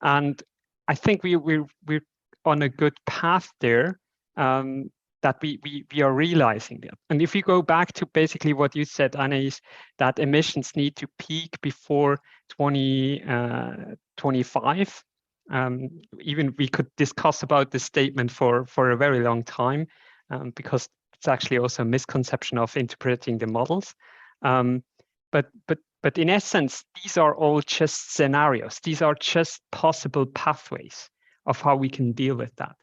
And I think we're on a good path there, that we are realizing that. And if you go back to basically what you said, Anais, that emissions need to peak before 2025. Even we could discuss about this statement for a very long time, because it's actually also a misconception of interpreting the models. But in essence, these are all just scenarios. These are just possible pathways of how we can deal with that.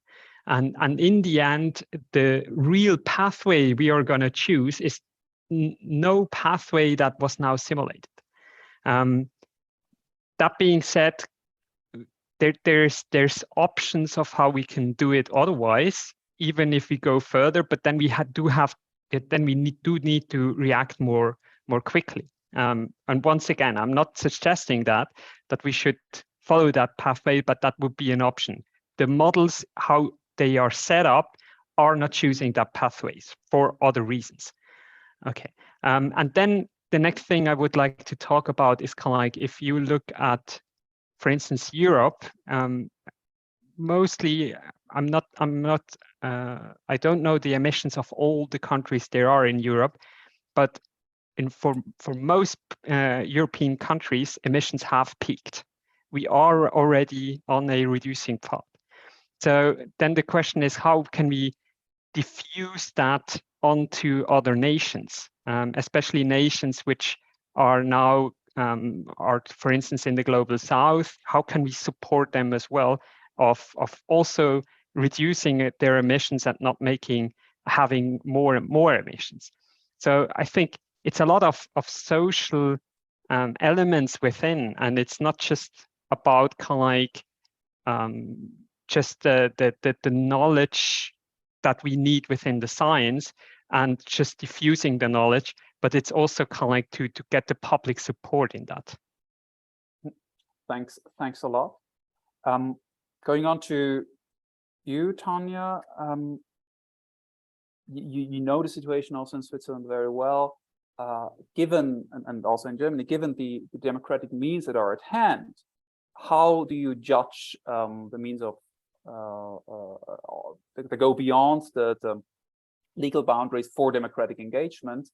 And in the end, the real pathway we are going to choose is no pathway that was now simulated. That being said, there's options of how we can do it otherwise, even if we go further. But then we do need to react more quickly. And once again, I'm not suggesting that we should follow that pathway, but that would be an option. The models, how they are set up, are not choosing that pathways for other reasons. Okay, and then the next thing I would like to talk about is kind of like, if you look at, for instance, Europe, mostly I don't know the emissions of all the countries there are in Europe, but for most European countries, emissions have peaked. We are already on a reducing path. So then the question is, how can we diffuse that onto other nations, especially nations which are now, for instance, in the global south? How can we support them as well of also reducing their emissions and not having more and more emissions? So I think it's a lot of social elements within, and it's not just about kind of like just the knowledge that we need within the science and just diffusing the knowledge, but it's also kind of like to get the public support in that. Thanks a lot. Going on to you, Tanya. You know the situation also in Switzerland very well. Given, and also in Germany, given the democratic means that are at hand, how do you judge the means of that go beyond the legal boundaries for democratic engagement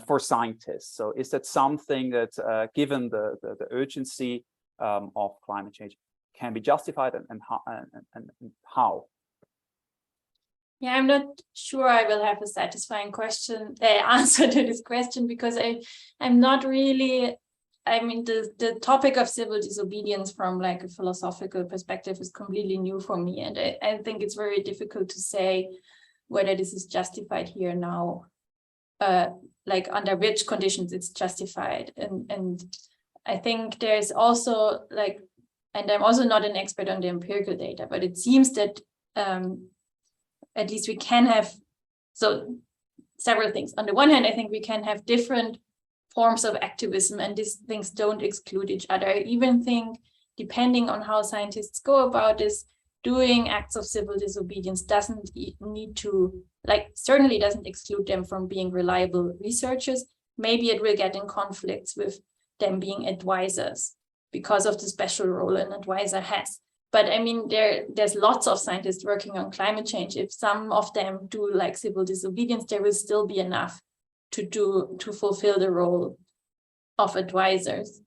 for scientists. So is that something that, given the urgency of climate change, can be justified, and how? Yeah, I'm not sure I will have a satisfying answer to this question, because I'm not really, I mean, the topic of civil disobedience from like a philosophical perspective is completely new for me. And I think it's very difficult to say whether this is justified here now, like under which conditions it's justified. And I think there's also like, and I'm also not an expert on the empirical data, but it seems that at least we can have, so several things. On the one hand, I think we can have different forms of activism, and these things don't exclude each other. I even think, depending on how scientists go about this, doing acts of civil disobedience doesn't need to, like, certainly doesn't exclude them from being reliable researchers. Maybe it will get in conflicts with them being advisors because of the special role an advisor has. But I mean, there's lots of scientists working on climate change. If some of them do like civil disobedience, there will still be enough to fulfill the role of advisors.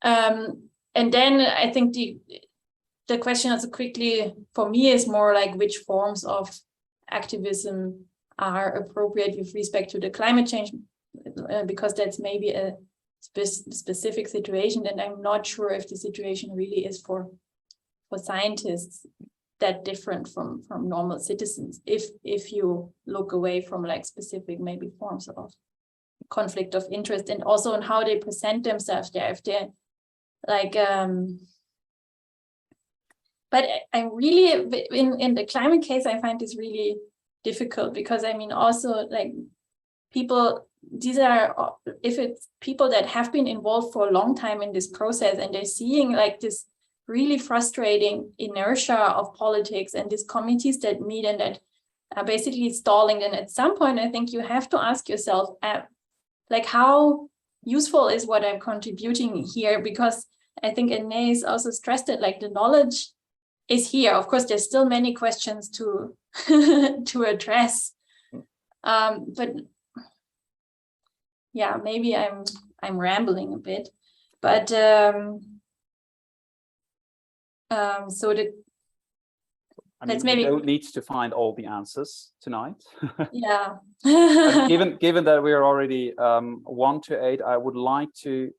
And then I think the question also quickly for me is more like which forms of activism are appropriate with respect to the climate change, because that's maybe a specific situation, and I'm not sure if the situation really is for scientists that different from normal citizens, if you look away from like specific maybe forms of conflict of interest, and also on how they present themselves there, if they're like but I really, in the climate case, I find this really difficult, because I mean, also like people, these are, if it's people that have been involved for a long time in this process, and they're seeing like this really frustrating inertia of politics and these committees that meet and that are basically stalling. And at some point, I think you have to ask yourself, like, how useful is what I'm contributing here? Because I think Anne also stressed it, like the knowledge is here. Of course, there's still many questions to to address. But yeah, maybe I'm rambling a bit, but so let's maybe we don't need to find all the answers tonight. Yeah. given that we are already 1 to 8, I would like to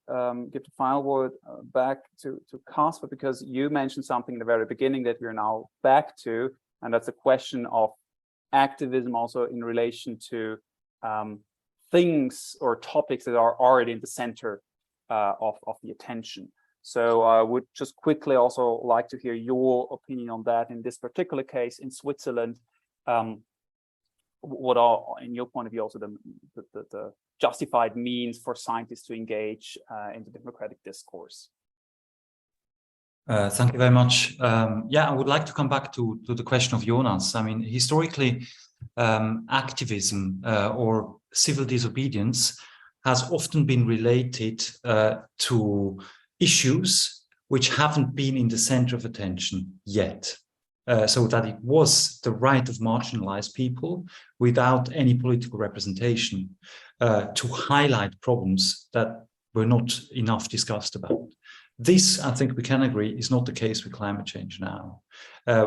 give the final word back to Casper, because you mentioned something in the very beginning that we're now back to, and that's a question of activism also in relation to things or topics that are already in the center of the attention. So I would just quickly also like to hear your opinion on that. In this particular case in Switzerland, what are, in your point of view, also the justified means for scientists to engage in the democratic discourse? Thank you very much. Yeah, I would like to come back to the question of Jonas. I mean, historically, activism or civil disobedience has often been related to issues which haven't been in the center of attention yet. So that it was the right of marginalized people without any political representation to highlight problems that were not enough discussed about. This, I think we can agree, is not the case with climate change now.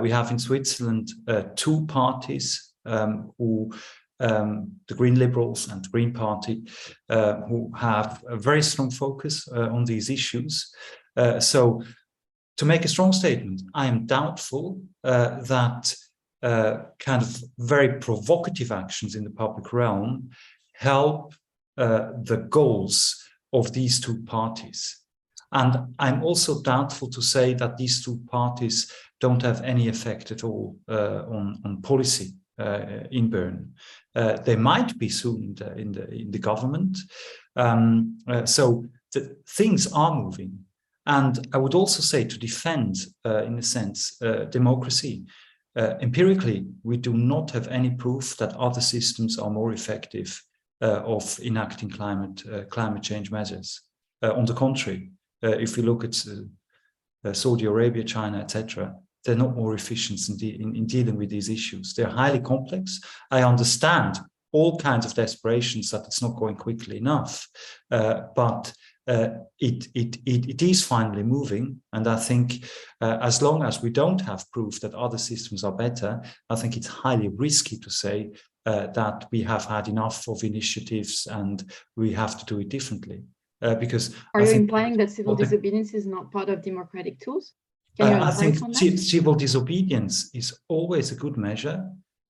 We have in Switzerland 2 parties who, the Green Liberals and the Green Party, who have a very strong focus on these issues. So to make a strong statement, I am doubtful that kind of very provocative actions in the public realm help the goals of these 2 parties. And I'm also doubtful to say that these 2 parties don't have any effect at all on policy in Bern. They might be soon in the government. So things are moving. And I would also say, to defend, in a sense, democracy, empirically, we do not have any proof that other systems are more effective of enacting climate change measures. On the contrary, if we look at Saudi Arabia, China, etc., they're not more efficient in dealing with these issues. They're highly complex. I understand all kinds of desperations that it's not going quickly enough, but it is finally moving. And I think as long as we don't have proof that other systems are better, I think it's highly risky to say that we have had enough of initiatives and we have to do it differently. Because are you implying that civil disobedience is not part of democratic tools? Can you elaborate I think on that? civil disobedience is always a good measure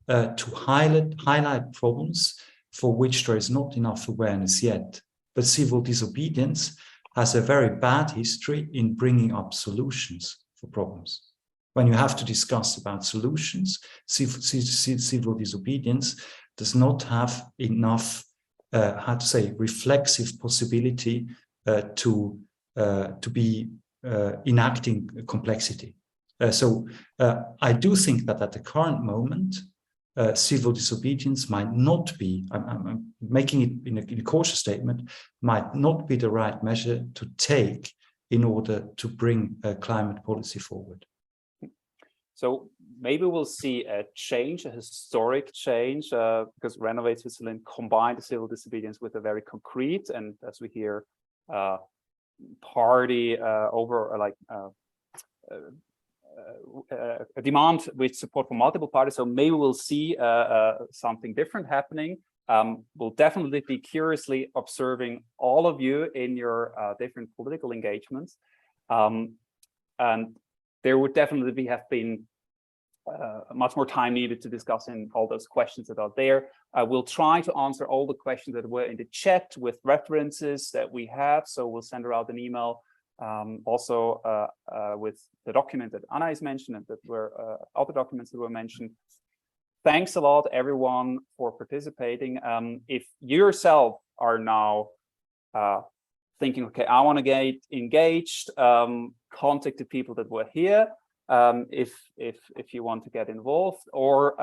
to highlight problems for which there is not enough awareness yet. But civil disobedience has a very bad history in bringing up solutions for problems. When you have to discuss about solutions, civil disobedience does not have enough, how to say, reflexive possibility to be enacting complexity. So I do think that at the current moment, civil disobedience might not be, I'm making it in a cautious statement, might not be the right measure to take in order to bring climate policy forward. So maybe we'll see a change, a historic change, because Renovate Switzerland combined the civil disobedience with a very concrete, and as we hear, party over like a demand with support from multiple parties. So maybe we'll see something different happening. We'll definitely be curiously observing all of you in your different political engagements. And there would definitely have been much more time needed to discuss in all those questions that are there. I will try to answer all the questions that were in the chat with references that we have. So we'll send out an email also with the document that Anna is mentioned and that were other documents that were mentioned. Thanks a lot, everyone, for participating. If you yourself are now thinking, okay, I want to get engaged, contact the people that were here. If you want to get involved, or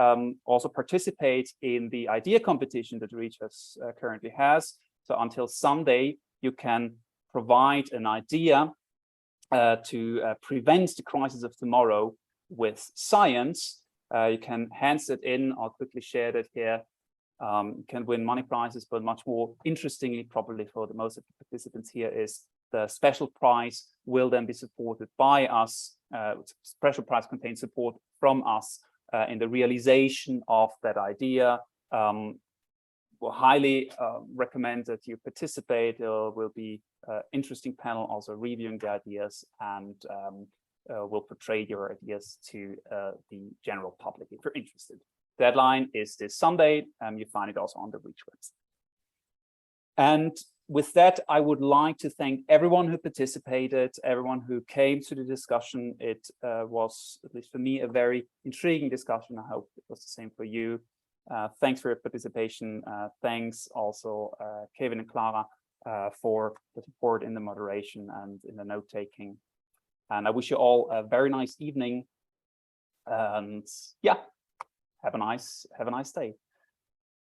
also participate in the idea competition that Reachus currently has. So until Sunday, you can provide an idea to prevent the crisis of tomorrow with science. You can hand it in. I'll quickly share that here. You can win money prizes, but much more interestingly, probably for the most of the participants here, is the special prize will then be supported by us. Special prize contains support from us in the realization of that idea. We'll highly recommend that you participate. There will be an interesting panel also reviewing the ideas, and will portray your ideas to the general public if you're interested. Deadline is this Sunday. You find it also on the Reach website. And with that, I would like to thank everyone who participated, everyone who came to the discussion. It was, at least for me, a very intriguing discussion. I hope it was the same for you. Thanks for your participation. Thanks also, Kevin and Clara, for the support in the moderation and in the note-taking. And I wish you all a very nice evening. And yeah, have a nice day.